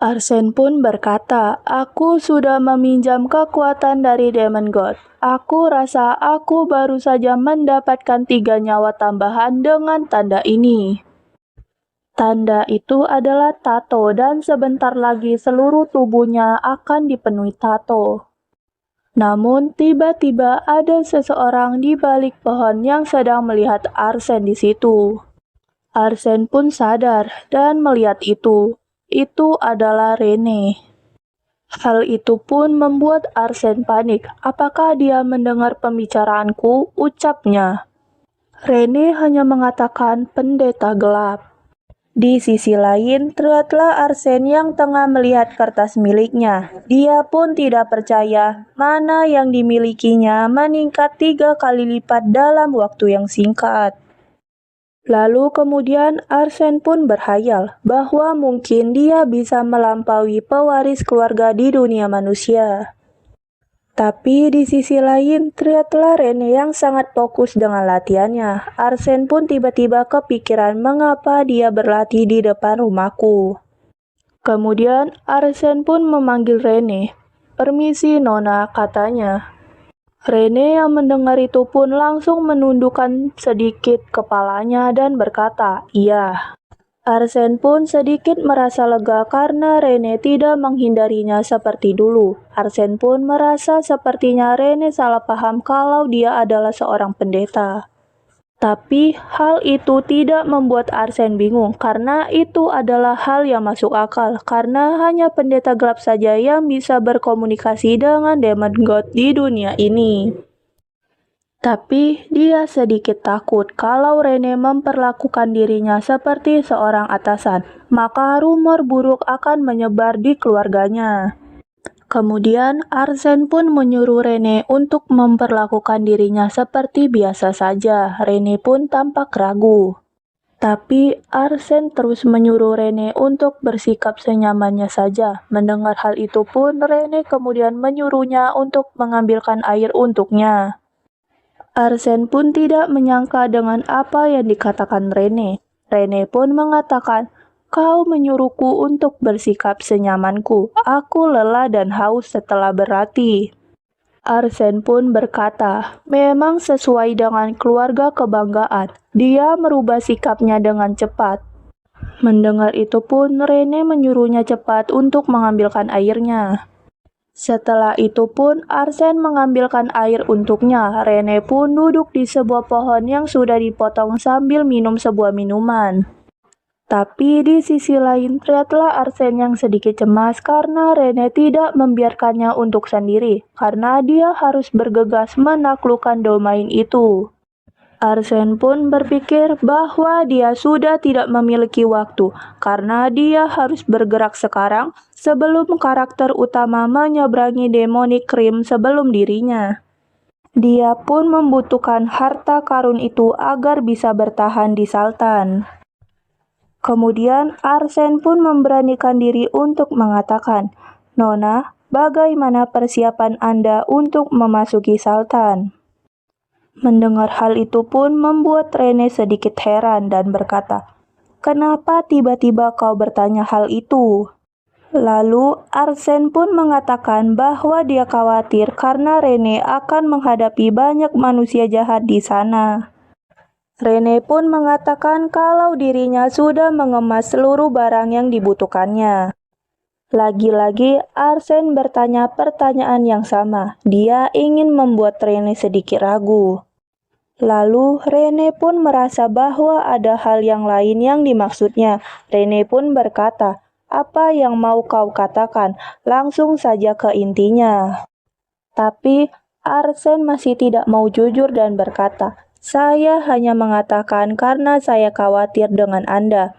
Arsen pun berkata, "Aku sudah meminjam kekuatan dari Demon God. Aku rasa aku baru saja mendapatkan 3 nyawa tambahan dengan tanda ini." Tanda itu adalah tato dan sebentar lagi seluruh tubuhnya akan dipenuhi tato. Namun tiba-tiba ada seseorang di balik pohon yang sedang melihat Arsen di situ. Arsen pun sadar dan melihat itu. Itu adalah Rene. Hal itu pun membuat Arsen panik. "Apakah dia mendengar pembicaraanku?" ucapnya. Rene hanya mengatakan pendeta gelap. Di sisi lain, terlihatlah Arsen yang tengah melihat kertas miliknya. Dia pun tidak percaya mana yang dimilikinya meningkat 3 kali lipat dalam waktu yang singkat. Lalu kemudian Arsen pun berhayal bahwa mungkin dia bisa melampaui pewaris keluarga di dunia manusia. Tapi di sisi lain, terlihatlah Rene yang sangat fokus dengan latihannya. Arsen pun tiba-tiba kepikiran mengapa dia berlatih di depan rumahku. Kemudian Arsen pun memanggil Rene. "Permisi Nona," katanya. Rene yang mendengar itu pun langsung menundukkan sedikit kepalanya dan berkata, "Iya." Arsen pun sedikit merasa lega karena Rene tidak menghindarinya seperti dulu. Arsen pun merasa sepertinya Rene salah paham kalau dia adalah seorang pendeta. Tapi hal itu tidak membuat Arsen bingung karena itu adalah hal yang masuk akal karena hanya pendeta gelap saja yang bisa berkomunikasi dengan Demon God di dunia ini. Tapi dia sedikit takut kalau Rene memperlakukan dirinya seperti seorang atasan, maka rumor buruk akan menyebar di keluarganya. Kemudian Arsen pun menyuruh Rene untuk memperlakukan dirinya seperti biasa saja. Rene pun tampak ragu. Tapi Arsen terus menyuruh Rene untuk bersikap senyamannya saja. Mendengar hal itu pun Rene kemudian menyuruhnya untuk mengambilkan air untuknya. Arsen pun tidak menyangka dengan apa yang dikatakan Rene. Rene pun mengatakan, "Kau menyuruhku untuk bersikap senyamanku. Aku lelah dan haus setelah berlatih." Arsen pun berkata, "Memang sesuai dengan keluarga kebanggaan." Dia merubah sikapnya dengan cepat. Mendengar itu pun Rene menyuruhnya cepat untuk mengambilkan airnya. Setelah itu pun Arsen mengambilkan air untuknya. Rene pun duduk di sebuah pohon yang sudah dipotong sambil minum sebuah minuman. Tapi di sisi lain, terlihatlah Arsene yang sedikit cemas karena Rene tidak membiarkannya untuk sendiri, karena dia harus bergegas menaklukkan domain itu. Arsene pun berpikir bahwa dia sudah tidak memiliki waktu, karena dia harus bergerak sekarang sebelum karakter utama menyeberangi demonic rim sebelum dirinya. Dia pun membutuhkan harta karun itu agar bisa bertahan di Sultan. Kemudian Arsene pun memberanikan diri untuk mengatakan, "Nona, bagaimana persiapan Anda untuk memasuki Sultan?" Mendengar hal itu pun membuat Rene sedikit heran dan berkata, "Kenapa tiba-tiba kau bertanya hal itu?" Lalu Arsene pun mengatakan bahwa dia khawatir karena Rene akan menghadapi banyak manusia jahat di sana. Rene pun mengatakan kalau dirinya sudah mengemas seluruh barang yang dibutuhkannya. Lagi-lagi Arsene bertanya pertanyaan yang sama. Dia ingin membuat Rene sedikit ragu. Lalu Rene pun merasa bahwa ada hal yang lain yang dimaksudnya. Rene pun berkata, "Apa yang mau kau katakan? Langsung saja ke intinya." Tapi Arsene masih tidak mau jujur dan berkata, "Saya hanya mengatakan karena saya khawatir dengan Anda,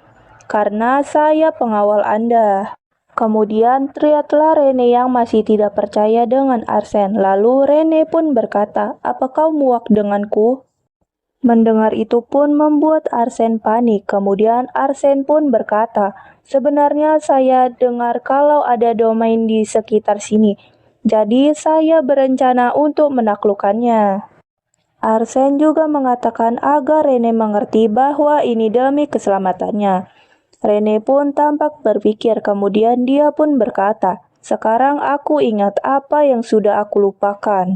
karena saya pengawal Anda." Kemudian terlihatlah Rene yang masih tidak percaya dengan Arsene. Lalu Rene pun berkata, "Apa kau muak denganku?" Mendengar itu pun membuat Arsene panik. Kemudian Arsene pun berkata, "Sebenarnya saya dengar kalau ada domain di sekitar sini. Jadi saya berencana untuk menaklukkannya." Arsene juga mengatakan agar Rene mengerti bahwa ini demi keselamatannya. Rene pun tampak berpikir, kemudian dia pun berkata, "Sekarang aku ingat apa yang sudah aku lupakan."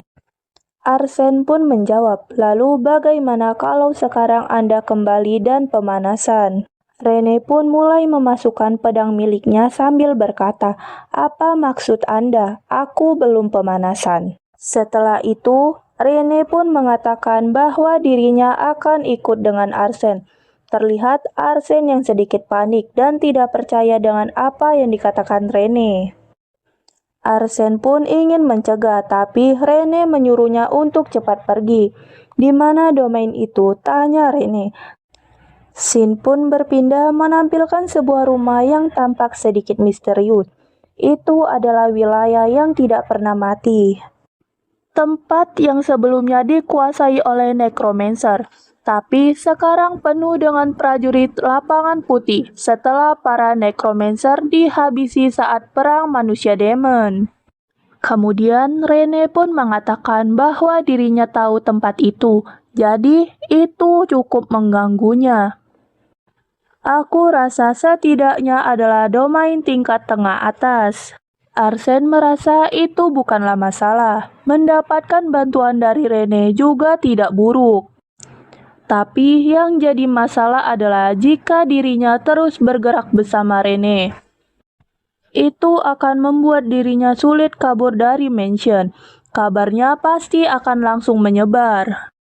Arsene pun menjawab, "Lalu bagaimana kalau sekarang Anda kembali dan pemanasan?" Rene pun mulai memasukkan pedang miliknya sambil berkata, "Apa maksud Anda? Aku belum pemanasan." Setelah itu, Rene pun mengatakan bahwa dirinya akan ikut dengan Arsene. Terlihat Arsene yang sedikit panik dan tidak percaya dengan apa yang dikatakan Rene. Arsene pun ingin mencegah, tapi Rene menyuruhnya untuk cepat pergi. "Di mana domain itu?" tanya Rene. Scene pun berpindah menampilkan sebuah rumah yang tampak sedikit misterius. Itu adalah wilayah yang tidak pernah mati. Tempat yang sebelumnya dikuasai oleh necromancer, tapi sekarang penuh dengan prajurit lapangan putih setelah para necromancer dihabisi saat perang manusia demon. Kemudian Rene pun mengatakan bahwa dirinya tahu tempat itu, jadi itu cukup mengganggunya. "Aku rasa setidaknya adalah domain tingkat tengah atas." Arsene merasa itu bukanlah masalah. Mendapatkan bantuan dari Rene juga tidak buruk. Tapi yang jadi masalah adalah jika dirinya terus bergerak bersama Rene. Itu akan membuat dirinya sulit kabur dari mansion. Kabarnya pasti akan langsung menyebar.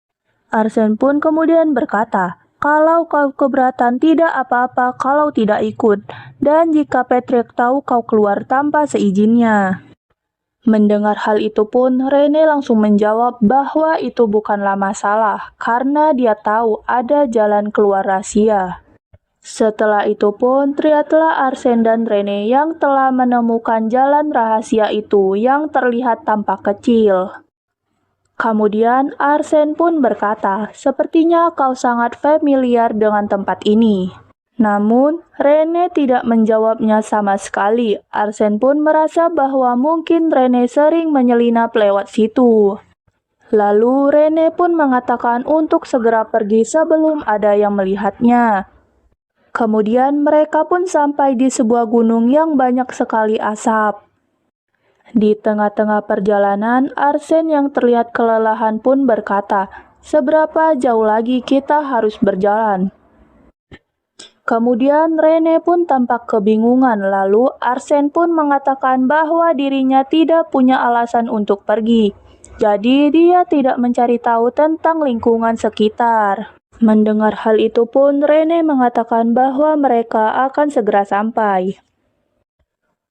Arsene pun kemudian berkata, "Kalau kau keberatan tidak apa-apa kalau tidak ikut, dan jika Patrick tahu kau keluar tanpa seizinnya." Mendengar hal itu pun, Rene langsung menjawab bahwa itu bukanlah masalah, karena dia tahu ada jalan keluar rahasia. Setelah itu pun, terlihatlah Arsene dan Rene yang telah menemukan jalan rahasia itu yang terlihat tampak kecil. Kemudian Arsene pun berkata, "Sepertinya kau sangat familiar dengan tempat ini." Namun, Rene tidak menjawabnya sama sekali. Arsene pun merasa bahwa mungkin Rene sering menyelinap lewat situ. Lalu Rene pun mengatakan untuk segera pergi sebelum ada yang melihatnya. Kemudian mereka pun sampai di sebuah gunung yang banyak sekali asap. Di tengah-tengah perjalanan, Arsene yang terlihat kelelahan pun berkata, "Seberapa jauh lagi kita harus berjalan?" Kemudian Rene pun tampak kebingungan, lalu Arsene pun mengatakan bahwa dirinya tidak punya alasan untuk pergi. Jadi dia tidak mencari tahu tentang lingkungan sekitar. Mendengar hal itu pun, Rene mengatakan bahwa mereka akan segera sampai.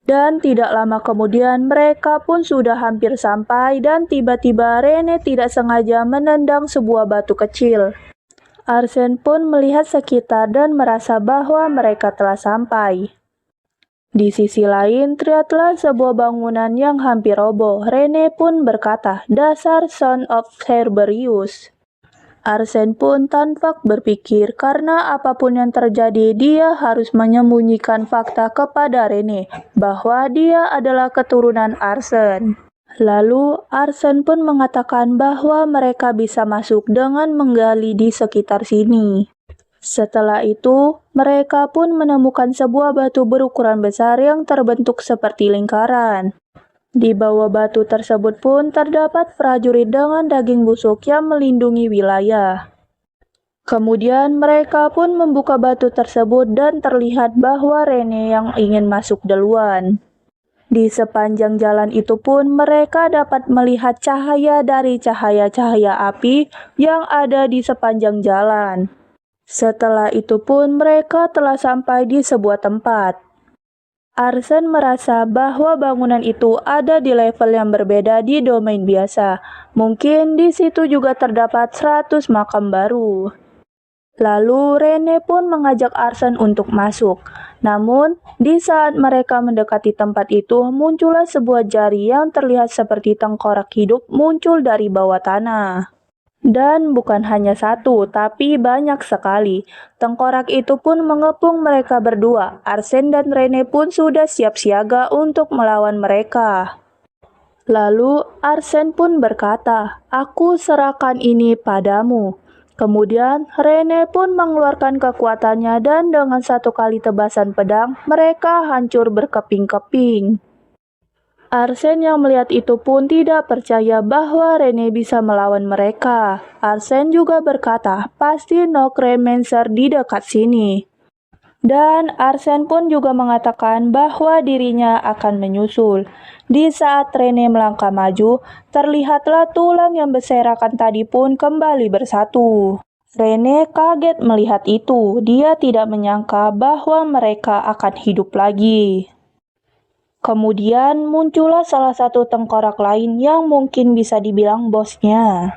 Dan tidak lama kemudian mereka pun sudah hampir sampai dan tiba-tiba Rene tidak sengaja menendang sebuah batu kecil. Arsene pun melihat sekitar dan merasa bahwa mereka telah sampai. Di sisi lain, terlihatlah sebuah bangunan yang hampir roboh. Rene pun berkata, "Dasar Son of Cerberus." Arsene pun tanpa berpikir karena apapun yang terjadi dia harus menyembunyikan fakta kepada Rene bahwa dia adalah keturunan Arsene. Lalu Arsene pun mengatakan bahwa mereka bisa masuk dengan menggali di sekitar sini. Setelah itu, mereka pun menemukan sebuah batu berukuran besar yang terbentuk seperti lingkaran. Di bawah batu tersebut pun terdapat prajurit dengan daging busuk yang melindungi wilayah. Kemudian mereka pun membuka batu tersebut dan terlihat bahwa Rene yang ingin masuk duluan. Di sepanjang jalan itu pun mereka dapat melihat cahaya dari cahaya-cahaya api yang ada di sepanjang jalan. Setelah itu pun mereka telah sampai di sebuah tempat. Arsene merasa bahwa bangunan itu ada di level yang berbeda di domain biasa. Mungkin di situ juga terdapat 100 makam baru. Lalu Rene pun mengajak Arsene untuk masuk. Namun, di saat mereka mendekati tempat itu, muncullah sebuah jari yang terlihat seperti tengkorak hidup muncul dari bawah tanah. Dan bukan hanya satu, tapi banyak sekali. Tengkorak itu pun mengepung mereka berdua. Arsene dan Rene pun sudah siap siaga untuk melawan mereka. Lalu Arsene pun berkata, "Aku serahkan ini padamu." Kemudian Rene pun mengeluarkan kekuatannya dan dengan satu kali tebasan pedang, mereka hancur berkeping-keping. Arsene yang melihat itu pun tidak percaya bahwa Rene bisa melawan mereka. Arsene juga berkata, "Pasti Necromancer di dekat sini." Dan Arsene pun juga mengatakan bahwa dirinya akan menyusul. Di saat Rene melangkah maju, terlihatlah tulang yang berserakan tadi pun kembali bersatu. Rene kaget melihat itu. Dia tidak menyangka bahwa mereka akan hidup lagi. Kemudian muncullah salah satu tengkorak lain yang mungkin bisa dibilang bosnya.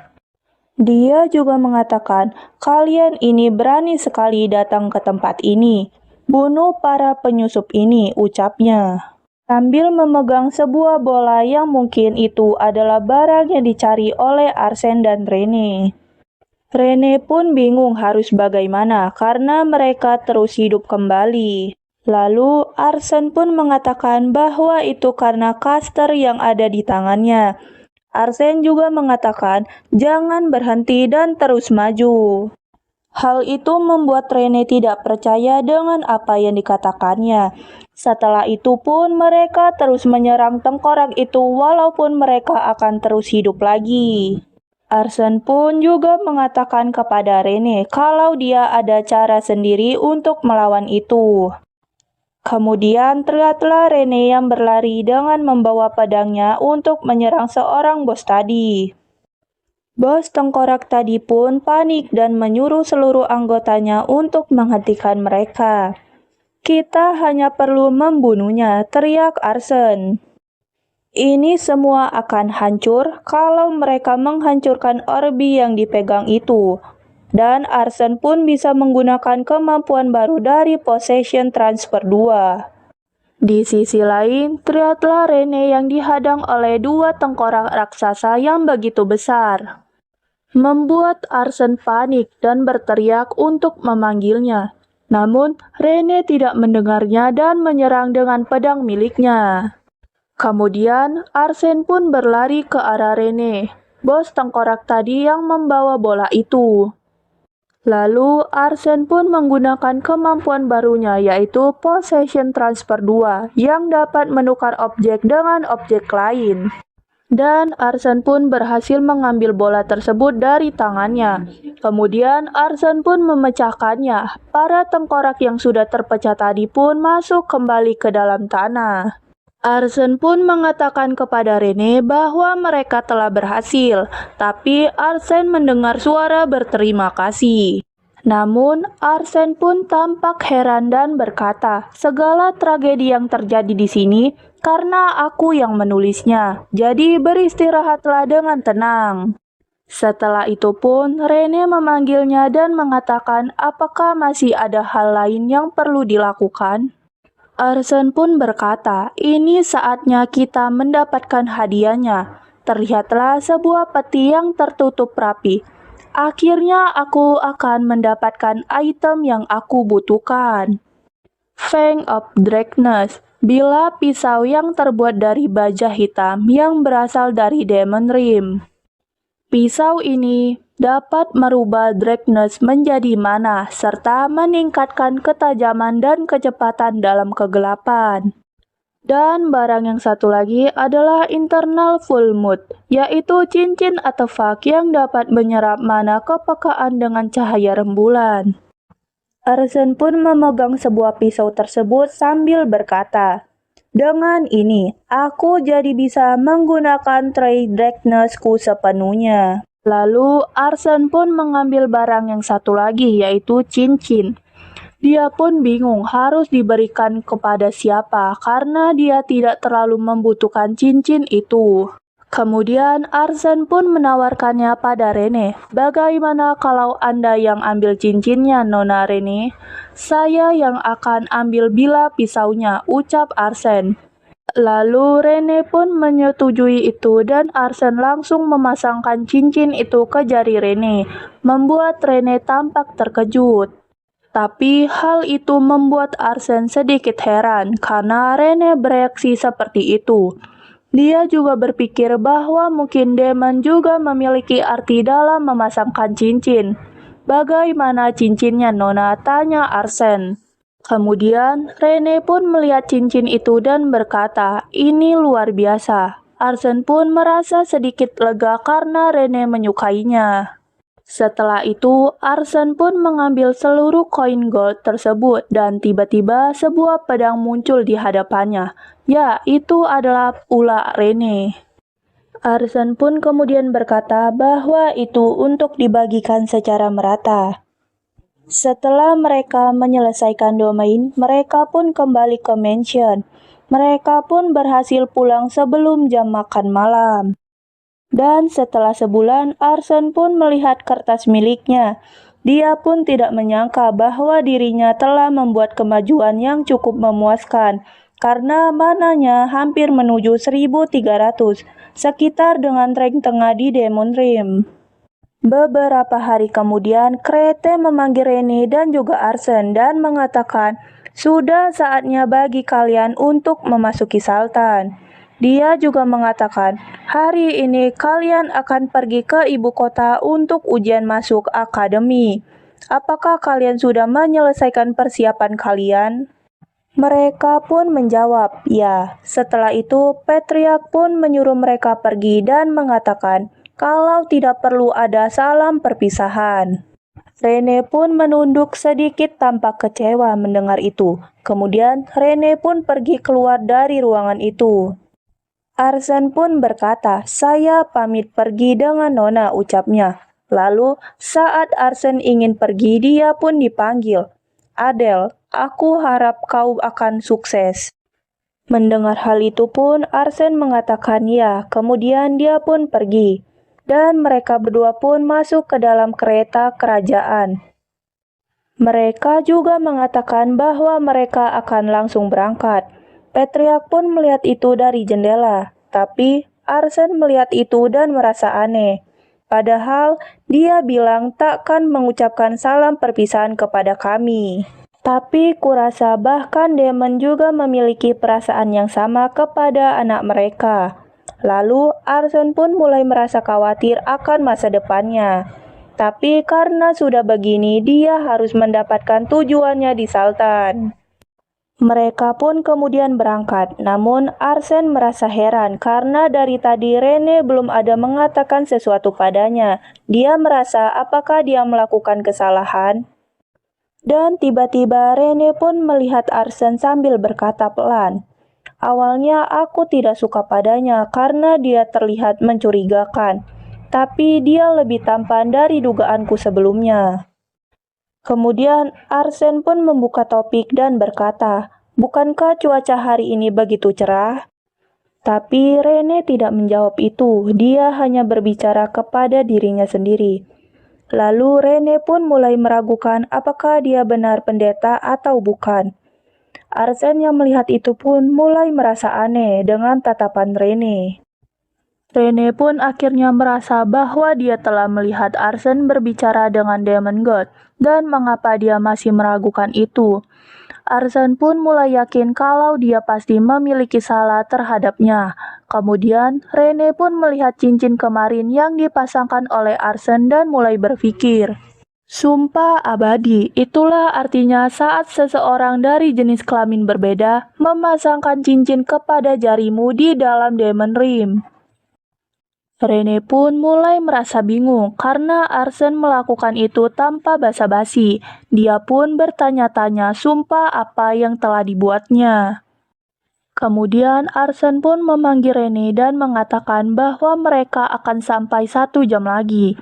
Dia juga mengatakan, "Kalian ini berani sekali datang ke tempat ini. Bunuh para penyusup ini," ucapnya. Sambil memegang sebuah bola yang mungkin itu adalah barang yang dicari oleh Arsene dan Rene. Rene pun bingung harus bagaimana karena mereka terus hidup kembali. Lalu Arsene pun mengatakan bahwa itu karena caster yang ada di tangannya. Arsene juga mengatakan jangan berhenti dan terus maju. Hal itu membuat Rene tidak percaya dengan apa yang dikatakannya. Setelah itu pun mereka terus menyerang tengkorak itu walaupun mereka akan terus hidup lagi. Arsene pun juga mengatakan kepada Rene kalau dia ada cara sendiri untuk melawan itu. Kemudian terlihatlah Rene yang berlari dengan membawa pedangnya untuk menyerang seorang bos tadi. Bos tengkorak tadi pun panik dan menyuruh seluruh anggotanya untuk menghentikan mereka. "Kita hanya perlu membunuhnya," teriak Arsene. "Ini semua akan hancur kalau mereka menghancurkan orbi yang dipegang itu." Dan Arsene pun bisa menggunakan kemampuan baru dari Possession Transfer 2. Di sisi lain, terlihatlah Rene yang dihadang oleh dua tengkorak raksasa yang begitu besar. Membuat Arsene panik dan berteriak untuk memanggilnya. Namun, Rene tidak mendengarnya dan menyerang dengan pedang miliknya. Kemudian, Arsene pun berlari ke arah Rene, bos tengkorak tadi yang membawa bola itu. Lalu Arsene pun menggunakan kemampuan barunya yaitu Possession Transfer 2 yang dapat menukar objek dengan objek lain. Dan Arsene pun berhasil mengambil bola tersebut dari tangannya. Kemudian Arsene pun memecahkannya. Para tengkorak yang sudah terpecah tadi pun masuk kembali ke dalam tanah. Arsene pun mengatakan kepada Rene bahwa mereka telah berhasil, tapi Arsene mendengar suara berterima kasih. Namun, Arsen pun tampak heran dan berkata, segala tragedi yang terjadi di sini karena aku yang menulisnya. Jadi beristirahatlah dengan tenang. Setelah itu pun, Rene memanggilnya dan mengatakan apakah masih ada hal lain yang perlu dilakukan. Arsen pun berkata, ini saatnya kita mendapatkan hadiahnya. Terlihatlah sebuah peti yang tertutup rapi. Akhirnya aku akan mendapatkan item yang aku butuhkan. Fang of Darkness, bilah pisau yang terbuat dari baja hitam yang berasal dari Demon Rim. Pisau ini dapat merubah Darkness menjadi mana serta meningkatkan ketajaman dan kecepatan dalam kegelapan. Dan barang yang satu lagi adalah internal full mood, yaitu cincin artefak yang dapat menyerap mana kepekaan dengan cahaya rembulan. Arsen pun memegang sebuah pisau tersebut sambil berkata, dengan ini, aku jadi bisa menggunakan Trade Darkness-ku sepenuhnya. Lalu, Arsen pun mengambil barang yang satu lagi, yaitu cincin. Dia pun bingung harus diberikan kepada siapa karena dia tidak terlalu membutuhkan cincin itu. Kemudian Arsen pun menawarkannya pada Rene. Bagaimana kalau Anda yang ambil cincinnya, Nona Rene? Saya yang akan ambil bilah pisaunya, ucap Arsen. Lalu Rene pun menyetujui itu dan Arsen langsung memasangkan cincin itu ke jari Rene, membuat Rene tampak terkejut. Tapi hal itu membuat Arsen sedikit heran karena Rene bereaksi seperti itu. Dia juga berpikir bahwa mungkin Demon juga memiliki arti dalam memasangkan cincin. Bagaimana cincinnya, Nona? Tanya Arsen. Kemudian Rene pun melihat cincin itu dan berkata, ini luar biasa. Arsen pun merasa sedikit lega karena Rene menyukainya. Setelah itu, Arsen pun mengambil seluruh koin gold tersebut dan tiba-tiba sebuah pedang muncul di hadapannya. Ya, itu adalah ular Rene. Arsen pun kemudian berkata bahwa itu untuk dibagikan secara merata. Setelah mereka menyelesaikan domain, mereka pun kembali ke mansion. Mereka pun berhasil pulang sebelum jam makan malam. Dan setelah sebulan, Arsen pun melihat kertas miliknya. Dia pun tidak menyangka bahwa dirinya telah membuat kemajuan yang cukup memuaskan, karena mananya hampir menuju 1300, sekitar dengan rank tengah di Demon Rim. Beberapa hari kemudian, Krete memanggil Rene dan juga Arsen dan mengatakan, sudah saatnya bagi kalian untuk memasuki Sultan. Dia juga mengatakan, hari ini kalian akan pergi ke ibu kota untuk ujian masuk akademi. Apakah kalian sudah menyelesaikan persiapan kalian? Mereka pun menjawab, ya. Setelah itu, Patriark pun menyuruh mereka pergi dan mengatakan, kalau tidak perlu ada salam perpisahan. Rene pun menunduk sedikit tampak kecewa mendengar itu. Kemudian, Rene pun pergi keluar dari ruangan itu. Arsen pun berkata, saya pamit pergi dengan Nona, ucapnya. Lalu, saat Arsen ingin pergi, dia pun dipanggil. Adele, aku harap kau akan sukses. Mendengar hal itu pun, Arsen mengatakan ya, kemudian dia pun pergi. Dan mereka berdua pun masuk ke dalam kereta kerajaan. Mereka juga mengatakan bahwa mereka akan langsung berangkat. Patriark pun melihat itu dari jendela, tapi Arsen melihat itu dan merasa aneh. Padahal dia bilang takkan mengucapkan salam perpisahan kepada kami. Tapi kurasa bahkan Demon juga memiliki perasaan yang sama kepada anak mereka. Lalu Arsen pun mulai merasa khawatir akan masa depannya. Tapi karena sudah begini, dia harus mendapatkan tujuannya di Sultan. Mereka pun kemudian berangkat, namun Arsen merasa heran karena dari tadi Rene belum ada mengatakan sesuatu padanya. Dia merasa apakah dia melakukan kesalahan? Dan tiba-tiba Rene pun melihat Arsen sambil berkata pelan, awalnya aku tidak suka padanya karena dia terlihat mencurigakan, tapi dia lebih tampan dari dugaanku sebelumnya. Kemudian Arsen pun membuka topik dan berkata, "Bukankah cuaca hari ini begitu cerah?" Tapi Rene tidak menjawab itu, dia hanya berbicara kepada dirinya sendiri. Lalu Rene pun mulai meragukan apakah dia benar pendeta atau bukan. Arsen yang melihat itu pun mulai merasa aneh dengan tatapan Rene. Rene pun akhirnya merasa bahwa dia telah melihat Arsen berbicara dengan Demon God, dan mengapa dia masih meragukan itu. Arsen pun mulai yakin kalau dia pasti memiliki salah terhadapnya. Kemudian, Rene pun melihat cincin kemarin yang dipasangkan oleh Arsen dan mulai berpikir, "Sumpah abadi, itulah artinya saat seseorang dari jenis kelamin berbeda memasangkan cincin kepada jarimu di dalam Demon Rim." Rene pun mulai merasa bingung karena Arsen melakukan itu tanpa basa-basi. Dia pun bertanya-tanya sumpah apa yang telah dibuatnya. Kemudian Arsen pun memanggil Rene dan mengatakan bahwa mereka akan sampai 1 jam lagi.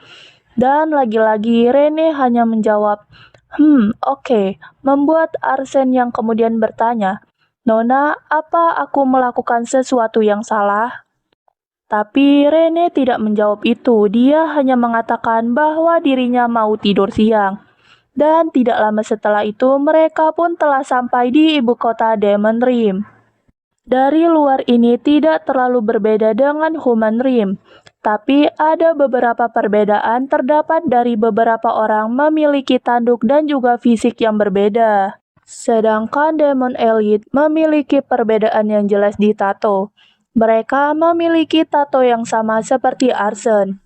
Dan lagi-lagi Rene hanya menjawab, oke, membuat Arsen yang kemudian bertanya, "Nona, apa aku melakukan sesuatu yang salah?" Tapi Rene tidak menjawab itu, dia hanya mengatakan bahwa dirinya mau tidur siang. Dan tidak lama setelah itu, mereka pun telah sampai di ibu kota Demon Rim. Dari luar ini tidak terlalu berbeda dengan Human Rim, tapi ada beberapa perbedaan terdapat dari beberapa orang memiliki tanduk dan juga fisik yang berbeda. Sedangkan Demon Elite memiliki perbedaan yang jelas di tato. Mereka memiliki tato yang sama seperti Arsen.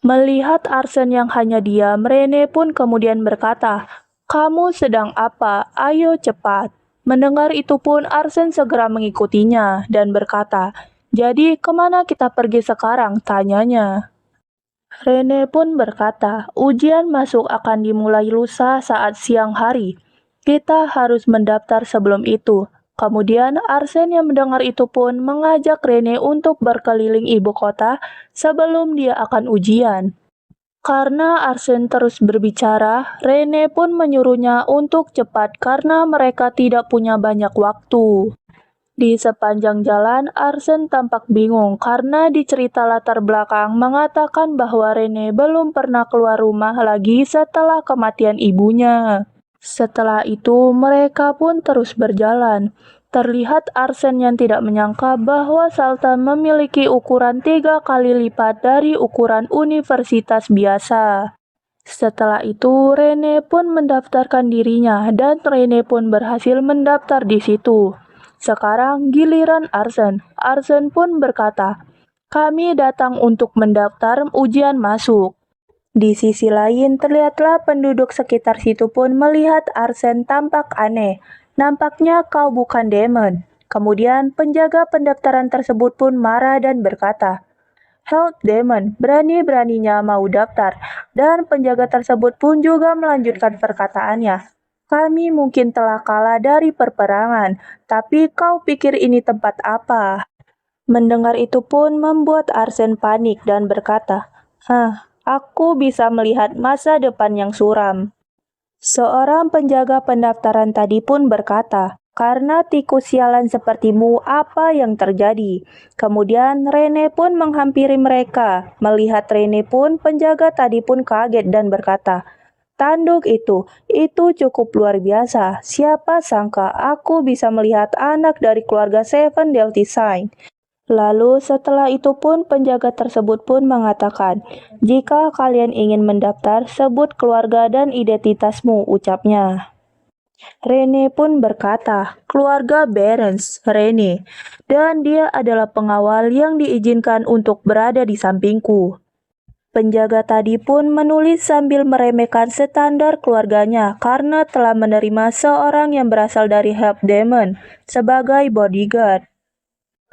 Melihat Arsen yang hanya diam, Rene pun kemudian berkata, "Kamu sedang apa? Ayo cepat." Mendengar itu pun Arsen segera mengikutinya dan berkata, "Jadi kemana kita pergi sekarang?" tanyanya. Rene pun berkata, "Ujian masuk akan dimulai lusa saat siang hari. Kita harus mendaftar sebelum itu." Kemudian Arsen yang mendengar itu pun mengajak Rene untuk berkeliling ibu kota sebelum dia akan ujian. Karena Arsen terus berbicara, Rene pun menyuruhnya untuk cepat karena mereka tidak punya banyak waktu. Di sepanjang jalan, Arsen tampak bingung karena di cerita latar belakang mengatakan bahwa Rene belum pernah keluar rumah lagi setelah kematian ibunya. Setelah itu, mereka pun terus berjalan. Terlihat Arsen yang tidak menyangka bahwa Sultan memiliki ukuran 3 kali lipat dari ukuran universitas biasa. Setelah itu, Rene pun mendaftarkan dirinya dan Rene pun berhasil mendaftar di situ. Sekarang giliran Arsen. Arsen pun berkata, "Kami datang untuk mendaftar ujian masuk." Di sisi lain, terlihatlah penduduk sekitar situ pun melihat Arsen tampak aneh. "Nampaknya kau bukan demon." Kemudian penjaga pendaftaran tersebut pun marah dan berkata, "Help demon, berani-beraninya mau daftar." Dan penjaga tersebut pun juga melanjutkan perkataannya. "Kami mungkin telah kalah dari perperangan, tapi kau pikir ini tempat apa?" Mendengar itu pun membuat Arsen panik dan berkata, "Aku bisa melihat masa depan yang suram." Seorang penjaga pendaftaran tadi pun berkata, "Karena tikus sialan sepertimu, apa yang terjadi?" Kemudian Rene pun menghampiri mereka. Melihat Rene pun, penjaga tadi pun kaget dan berkata, "Tanduk itu cukup luar biasa. Siapa sangka aku bisa melihat anak dari keluarga Seven Deadly Sins." Lalu setelah itu pun penjaga tersebut pun mengatakan, "Jika kalian ingin mendaftar, sebut keluarga dan identitasmu," ucapnya. Rene pun berkata, "Keluarga Behrens, Rene, dan dia adalah pengawal yang diizinkan untuk berada di sampingku." Penjaga tadi pun menulis sambil meremehkan standar keluarganya karena telah menerima seorang yang berasal dari Help Demon sebagai bodyguard.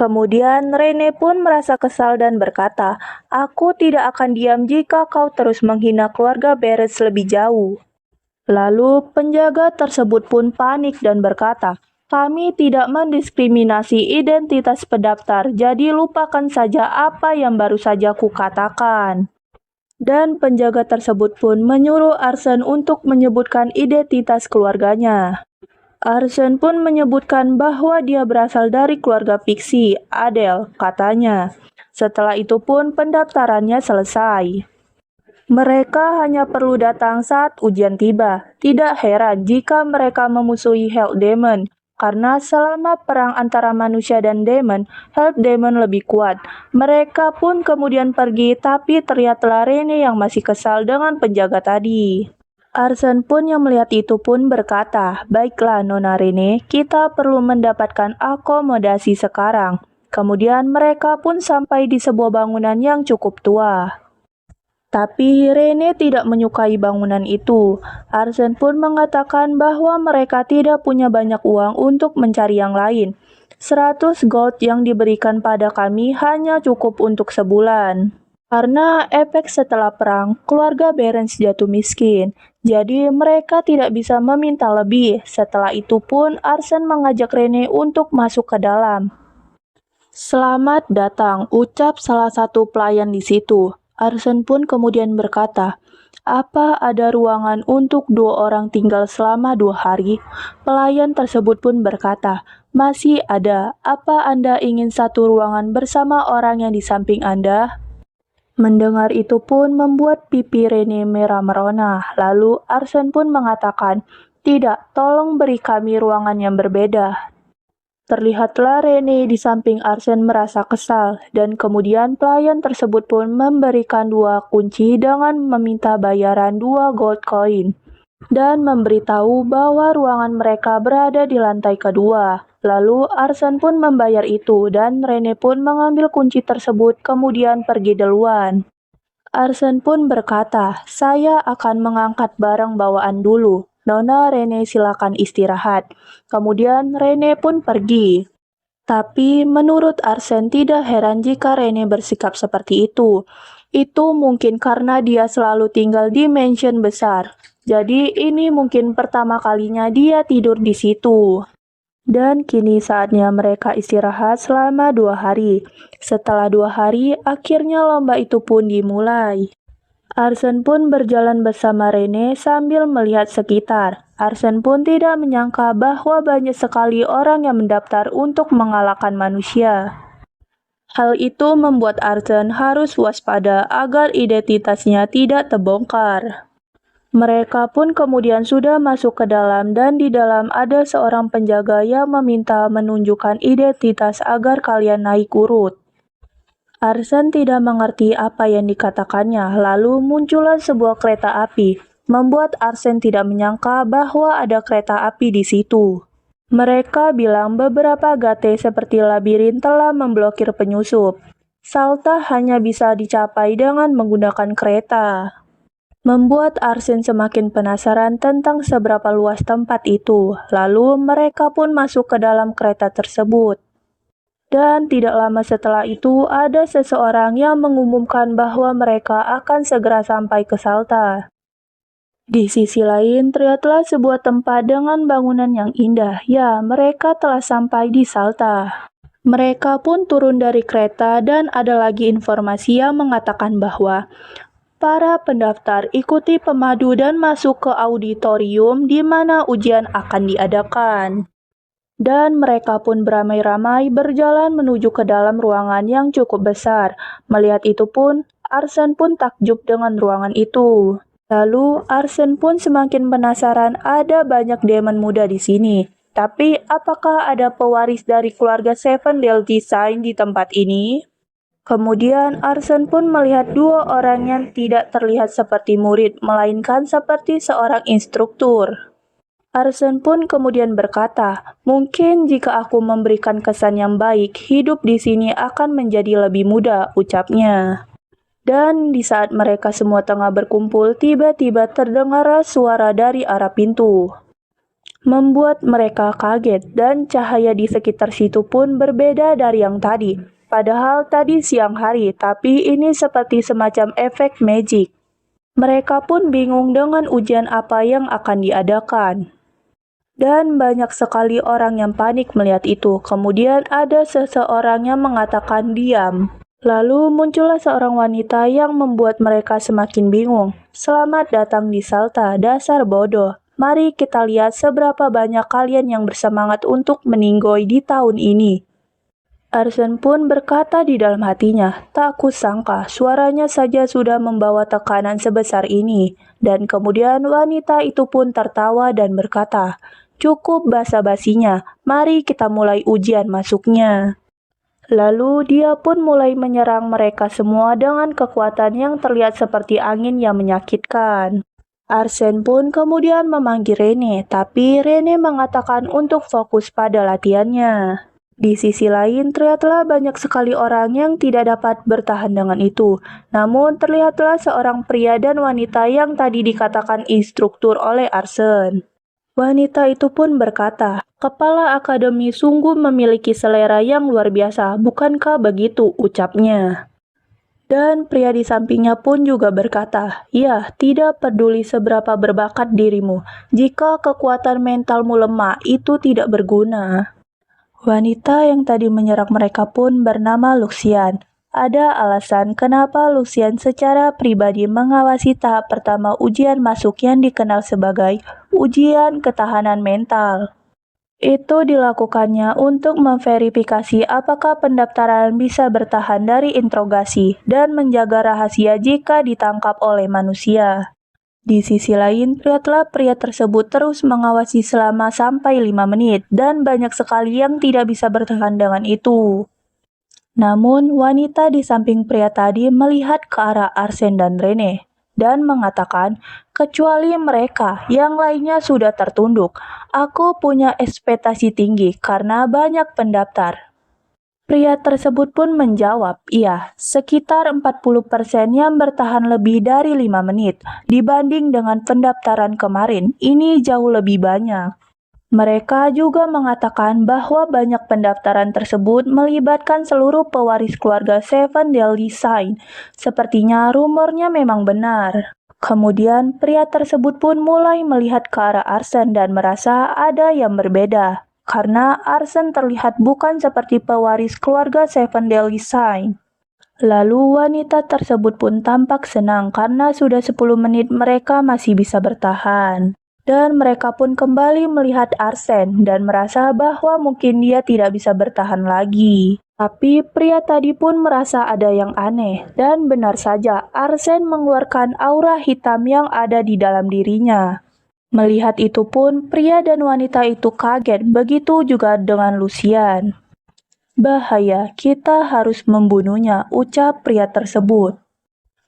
Kemudian Rene pun merasa kesal dan berkata, "Aku tidak akan diam jika kau terus menghina keluarga Behrens lebih jauh." Lalu penjaga tersebut pun panik dan berkata, "Kami tidak mendiskriminasi identitas pendaftar, jadi lupakan saja apa yang baru saja kukatakan." Dan penjaga tersebut pun menyuruh Arsene untuk menyebutkan identitas keluarganya. Arsene pun menyebutkan bahwa dia berasal dari keluarga fiksi, Adele, katanya. Setelah itu pun pendaftarannya selesai. Mereka hanya perlu datang saat ujian tiba. Tidak heran jika mereka memusuhi Hell Demon, karena selama perang antara manusia dan demon, Hell Demon lebih kuat. Mereka pun kemudian pergi, tapi terlihatlah Rene yang masih kesal dengan penjaga tadi. Arsene pun yang melihat itu pun berkata, "Baiklah Nona Rene, kita perlu mendapatkan akomodasi sekarang." Kemudian mereka pun sampai di sebuah bangunan yang cukup tua. Tapi Rene tidak menyukai bangunan itu. Arsene pun mengatakan bahwa mereka tidak punya banyak uang untuk mencari yang lain. 100 gold yang diberikan pada kami hanya cukup untuk sebulan. Karena efek setelah perang, keluarga Behrens jatuh miskin. Jadi mereka tidak bisa meminta lebih. Setelah itu pun Arsene mengajak Rene untuk masuk ke dalam. "Selamat datang," ucap salah satu pelayan di situ. Arsene pun kemudian berkata, "Apa ada ruangan untuk 2 orang tinggal selama 2 hari?" Pelayan tersebut pun berkata, "Masih ada. Apa Anda ingin satu ruangan bersama orang yang di samping Anda?" Mendengar itu pun membuat pipi Rene merah merona. Lalu Arsene pun mengatakan, "Tidak, tolong beri kami ruangan yang berbeda." Terlihatlah Rene di samping Arsene merasa kesal, dan kemudian pelayan tersebut pun memberikan 2 kunci dengan meminta bayaran 2 gold coin, dan memberitahu bahwa ruangan mereka berada di lantai kedua. Lalu Arsene pun membayar itu, dan Rene pun mengambil kunci tersebut kemudian pergi duluan. Arsene pun berkata, "Saya akan mengangkat barang bawaan dulu. Nona Rene silakan istirahat." Kemudian Rene pun pergi. Tapi menurut Arsene tidak heran jika Rene bersikap seperti itu. Itu mungkin karena dia selalu tinggal di mansion besar. Jadi ini mungkin pertama kalinya dia tidur di situ. Dan kini saatnya mereka istirahat selama 2 hari. Setelah 2 hari, akhirnya lomba itu pun dimulai. Arsene pun berjalan bersama Rene sambil melihat sekitar. Arsene pun tidak menyangka bahwa banyak sekali orang yang mendaftar untuk mengalahkan manusia. Hal itu membuat Arsene harus waspada agar identitasnya tidak terbongkar. Mereka pun kemudian sudah masuk ke dalam, dan di dalam ada seorang penjaga yang meminta menunjukkan identitas agar kalian naik urut. Arsene tidak mengerti apa yang dikatakannya, lalu muncullah sebuah kereta api, membuat Arsene tidak menyangka bahwa ada kereta api di situ. Mereka bilang beberapa gate seperti labirin telah memblokir penyusup. Salta hanya bisa dicapai dengan menggunakan kereta. Membuat Arsene semakin penasaran tentang seberapa luas tempat itu. Lalu mereka pun masuk ke dalam kereta tersebut. Dan tidak lama setelah itu, ada seseorang yang mengumumkan bahwa mereka akan segera sampai ke Salta. Di sisi lain, terlihatlah sebuah tempat dengan bangunan yang indah. Ya, mereka telah sampai di Salta. Mereka pun turun dari kereta, dan ada lagi informasi yang mengatakan bahwa para pendaftar ikuti pemadu dan masuk ke auditorium di mana ujian akan diadakan. Dan mereka pun beramai-ramai berjalan menuju ke dalam ruangan yang cukup besar. Melihat itu pun, Arsene pun takjub dengan ruangan itu. Lalu, Arsene pun semakin penasaran, ada banyak demon muda di sini. Tapi, apakah ada pewaris dari keluarga Seven Deadly Sins di tempat ini? Kemudian, Arsene pun melihat 2 orang yang tidak terlihat seperti murid, melainkan seperti seorang instruktur. Arsene pun kemudian berkata, "Mungkin jika aku memberikan kesan yang baik, hidup di sini akan menjadi lebih mudah," ucapnya. Dan di saat mereka semua tengah berkumpul, tiba-tiba terdengar suara dari arah pintu. Membuat mereka kaget, dan cahaya di sekitar situ pun berbeda dari yang tadi. Padahal tadi siang hari, tapi ini seperti semacam efek magic. Mereka pun bingung dengan ujian apa yang akan diadakan. Dan banyak sekali orang yang panik melihat itu. Kemudian ada seseorang yang mengatakan diam. Lalu muncullah seorang wanita yang membuat mereka semakin bingung. Selamat datang di Salta, dasar bodoh. Mari kita lihat seberapa banyak kalian yang bersemangat untuk meninggoy di tahun ini. Arsene pun berkata di dalam hatinya, tak kusangka suaranya saja sudah membawa tekanan sebesar ini. Dan kemudian wanita itu pun tertawa dan berkata, cukup basa-basinya, mari kita mulai ujian masuknya. Lalu dia pun mulai menyerang mereka semua dengan kekuatan yang terlihat seperti angin yang menyakitkan. Arsene pun kemudian memanggil Rene, tapi Rene mengatakan untuk fokus pada latihannya. Di sisi lain, terlihatlah banyak sekali orang yang tidak dapat bertahan dengan itu. Namun, terlihatlah seorang pria dan wanita yang tadi dikatakan instruktur oleh Arsene. Wanita itu pun berkata, kepala akademi sungguh memiliki selera yang luar biasa, bukankah begitu ucapnya? Dan pria di sampingnya pun juga berkata, ya, tidak peduli seberapa berbakat dirimu, jika kekuatan mentalmu lemah, itu tidak berguna. Wanita yang tadi menyerang mereka pun bernama Luxian. Ada alasan kenapa Luxian secara pribadi mengawasi tahap pertama ujian masuk yang dikenal sebagai ujian ketahanan mental. Itu dilakukannya untuk memverifikasi apakah pendaftaran bisa bertahan dari interogasi dan menjaga rahasia jika ditangkap oleh manusia. Di sisi lain, pria tersebut terus mengawasi selama sampai 5 menit dan banyak sekali yang tidak bisa bertahan dengan itu. Namun, wanita di samping pria tadi melihat ke arah Arsene dan Rene dan mengatakan, kecuali mereka, yang lainnya sudah tertunduk. Aku punya ekspektasi tinggi karena banyak pendaftar. Pria tersebut pun menjawab, iya, sekitar 40% yang bertahan lebih dari 5 menit. Dibanding dengan pendaftaran kemarin, ini jauh lebih banyak. Mereka juga mengatakan bahwa banyak pendaftaran tersebut melibatkan seluruh pewaris keluarga Seven Deadly Sins. Sepertinya rumornya memang benar. Kemudian pria tersebut pun mulai melihat ke arah Arsene dan merasa ada yang berbeda. Karena Arsene terlihat bukan seperti pewaris keluarga Seven Deadly Sins. Lalu wanita tersebut pun tampak senang karena sudah 10 menit mereka masih bisa bertahan. Dan mereka pun kembali melihat Arsene dan merasa bahwa mungkin dia tidak bisa bertahan lagi. Tapi pria tadi pun merasa ada yang aneh. Dan benar saja, Arsene mengeluarkan aura hitam yang ada di dalam dirinya. Melihat itu pun, pria dan wanita itu kaget, begitu juga dengan Lucian. Bahaya, kita harus membunuhnya, ucap pria tersebut.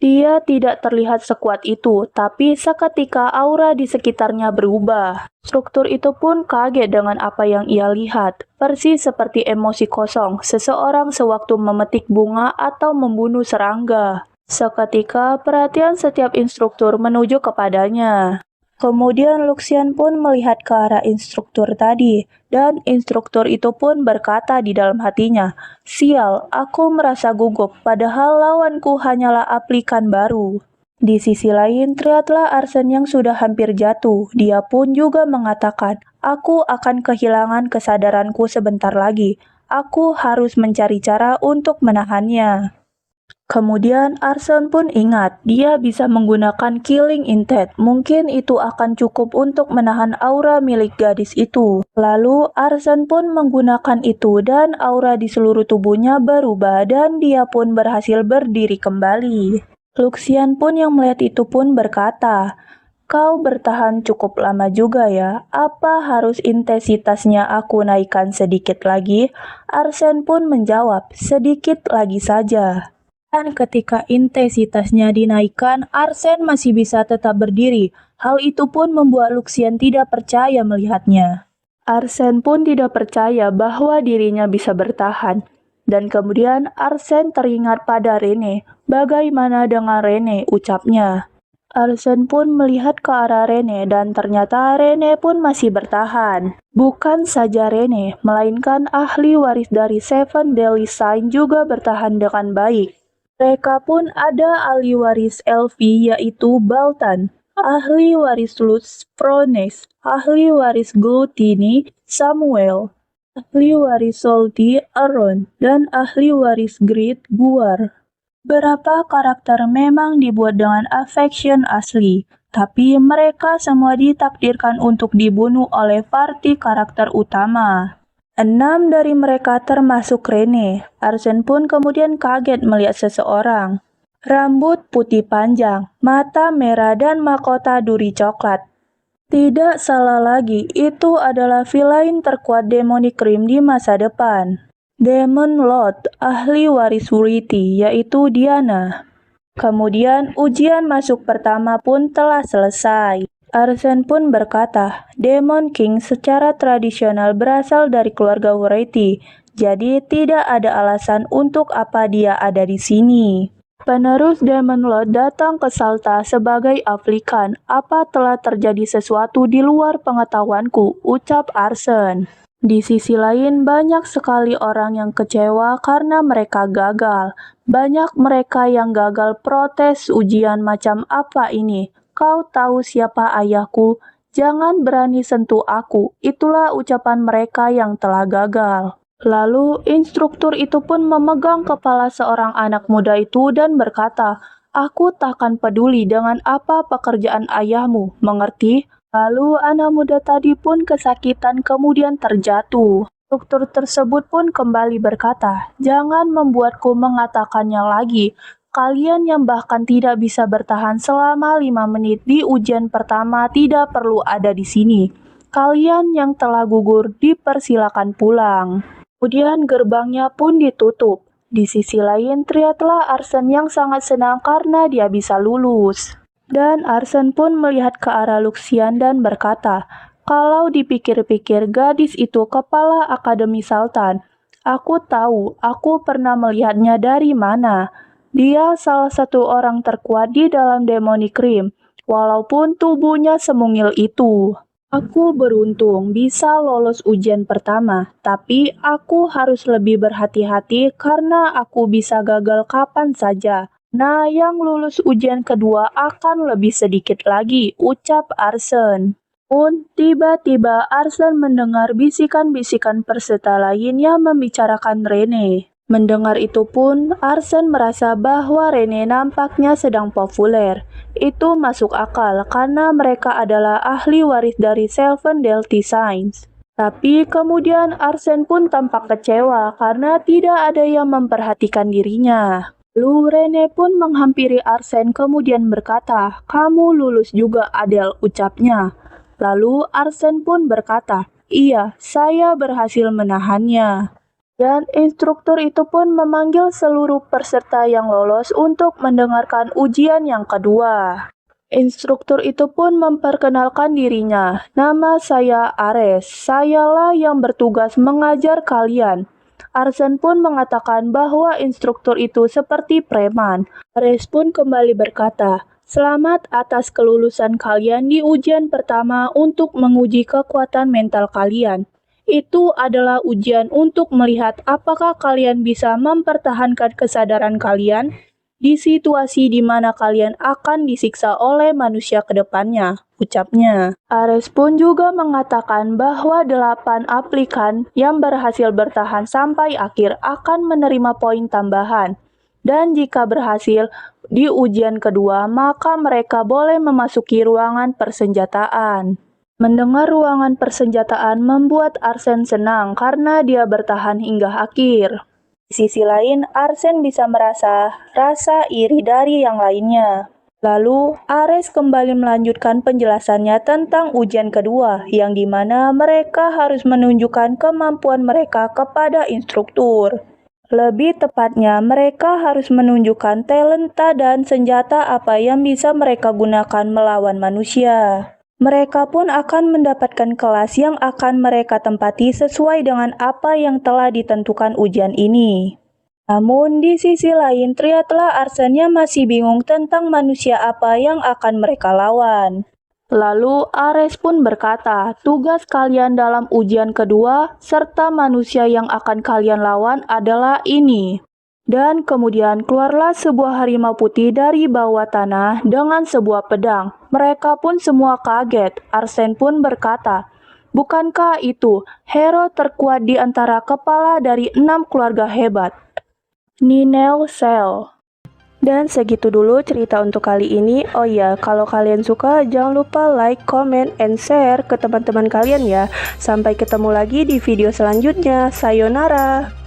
Dia tidak terlihat sekuat itu, tapi seketika aura di sekitarnya berubah. Struktur itu pun kaget dengan apa yang ia lihat, persis seperti emosi kosong seseorang sewaktu memetik bunga atau membunuh serangga. Seketika perhatian setiap instruktur menuju kepadanya. Kemudian Luxian pun melihat ke arah instruktur tadi, dan instruktur itu pun berkata di dalam hatinya, sial, aku merasa gugup, padahal lawanku hanyalah aplikan baru. Di sisi lain, terlihatlah Arsene yang sudah hampir jatuh. Dia pun juga mengatakan, aku akan kehilangan kesadaranku sebentar lagi. Aku harus mencari cara untuk menahannya. Kemudian Arsene pun ingat, dia bisa menggunakan Killing Intent. Mungkin itu akan cukup untuk menahan aura milik gadis itu. Lalu Arsene pun menggunakan itu dan aura di seluruh tubuhnya berubah dan dia pun berhasil berdiri kembali. Luxian pun yang melihat itu pun berkata, kau bertahan cukup lama juga ya, apa harus intensitasnya aku naikkan sedikit lagi? Arsene pun menjawab, sedikit lagi saja. Dan ketika intensitasnya dinaikkan, Arsene masih bisa tetap berdiri. Hal itu pun membuat Luxian tidak percaya melihatnya. Arsene pun tidak percaya bahwa dirinya bisa bertahan. Dan kemudian Arsene teringat pada Rene. Bagaimana dengan Rene, ucapnya. Arsene pun melihat ke arah Rene dan ternyata Rene pun masih bertahan. Bukan saja Rene, melainkan ahli waris dari Seven Deadly Sins juga bertahan dengan baik. Mereka pun ada ahli waris Elfi yaitu Baltan, ahli waris Lutz Prones, ahli waris Glutini Samuel, ahli waris Salty Aron, dan ahli waris Great Guar. Beberapa karakter memang dibuat dengan affection asli, tapi mereka semua ditakdirkan untuk dibunuh oleh parti karakter utama. 6 dari mereka termasuk Rene. Arsene pun kemudian kaget melihat seseorang. Rambut putih panjang, mata merah dan mahkota duri coklat. Tidak salah lagi, itu adalah villain terkuat Demonic Cream di masa depan. Demon Lord, ahli waris Writi, yaitu Diana. Kemudian ujian masuk pertama pun telah selesai. Arsene pun berkata, Demon King secara tradisional berasal dari keluarga Writi, jadi tidak ada alasan untuk apa dia ada di sini. Penerus Demon Lord datang ke Salta sebagai Afrikan. Apa telah terjadi sesuatu di luar pengetahuanku, ucap Arsene. Di sisi lain, banyak sekali orang yang kecewa karena mereka gagal. Banyak mereka yang gagal protes ujian macam apa ini. Kau tahu siapa ayahku? Jangan berani sentuh aku. Itulah ucapan mereka yang telah gagal. Lalu, instruktur itu pun memegang kepala seorang anak muda itu dan berkata, "Aku takkan peduli dengan apa pekerjaan ayahmu, mengerti?" Lalu, anak muda tadi pun kesakitan kemudian terjatuh. Instruktur tersebut pun kembali berkata, "Jangan membuatku mengatakannya lagi. Kalian yang bahkan tidak bisa bertahan selama 5 menit di ujian pertama tidak perlu ada di sini. Kalian yang telah gugur dipersilakan pulang." Kemudian gerbangnya pun ditutup. Di sisi lain, terlihatlah Arsene yang sangat senang karena dia bisa lulus. Dan Arsene pun melihat ke arah Luxian dan berkata, "Kalau dipikir-pikir gadis itu kepala Akademi Sultan. Aku tahu, aku pernah melihatnya dari mana. Dia salah satu orang terkuat di dalam Demonic Cream, walaupun tubuhnya semungil itu. Aku beruntung bisa lolos ujian pertama, tapi aku harus lebih berhati-hati karena aku bisa gagal kapan saja. Nah, yang lulus ujian kedua akan lebih sedikit lagi, ucap Arsene. Pun tiba-tiba Arsene mendengar bisikan-bisikan peserta lain yang membicarakan Rene. Mendengar itu pun, Arsene merasa bahwa Rene nampaknya sedang populer. Itu masuk akal karena mereka adalah ahli waris dari Seven Deadly Sins. Tapi kemudian Arsene pun tampak kecewa karena tidak ada yang memperhatikan dirinya. Lalu Rene pun menghampiri Arsene kemudian berkata, "Kamu lulus juga, Adele," ucapnya. Lalu Arsene pun berkata, "Iya, saya berhasil menahannya." Dan instruktur itu pun memanggil seluruh peserta yang lolos untuk mendengarkan ujian yang kedua. Instruktur itu pun memperkenalkan dirinya. "Nama saya Ares, sayalah yang bertugas mengajar kalian." Arsene pun mengatakan bahwa instruktur itu seperti preman. Ares pun kembali berkata, "Selamat atas kelulusan kalian di ujian pertama untuk menguji kekuatan mental kalian. Itu adalah ujian untuk melihat apakah kalian bisa mempertahankan kesadaran kalian di situasi di mana kalian akan disiksa oleh manusia ke depannya," ucapnya. Ares pun juga mengatakan bahwa 8 aplikan yang berhasil bertahan sampai akhir akan menerima poin tambahan. Dan jika berhasil di ujian kedua, maka mereka boleh memasuki ruangan persenjataan. Mendengar ruangan persenjataan membuat Arsene senang karena dia bertahan hingga akhir. Di sisi lain, Arsene bisa merasa rasa iri dari yang lainnya. Lalu, Ares kembali melanjutkan penjelasannya tentang ujian kedua, yang dimana mereka harus menunjukkan kemampuan mereka kepada instruktur. Lebih tepatnya, mereka harus menunjukkan talenta dan senjata apa yang bisa mereka gunakan melawan manusia. Mereka pun akan mendapatkan kelas yang akan mereka tempati sesuai dengan apa yang telah ditentukan ujian ini. Namun, di sisi lain, terlihatlah Arsene yang masih bingung tentang manusia apa yang akan mereka lawan. Lalu, Ares pun berkata, "Tugas kalian dalam ujian kedua, serta manusia yang akan kalian lawan adalah ini." Dan kemudian keluarlah sebuah harimau putih dari bawah tanah dengan sebuah pedang. Mereka pun semua kaget. Arsene pun berkata, Bukankah itu hero terkuat di antara kepala dari 6 keluarga hebat? Ninel Cell. Dan segitu dulu cerita untuk kali ini. Oh ya, kalau kalian suka jangan lupa like, comment, and share ke teman-teman kalian ya. Sampai ketemu lagi di video selanjutnya. Sayonara.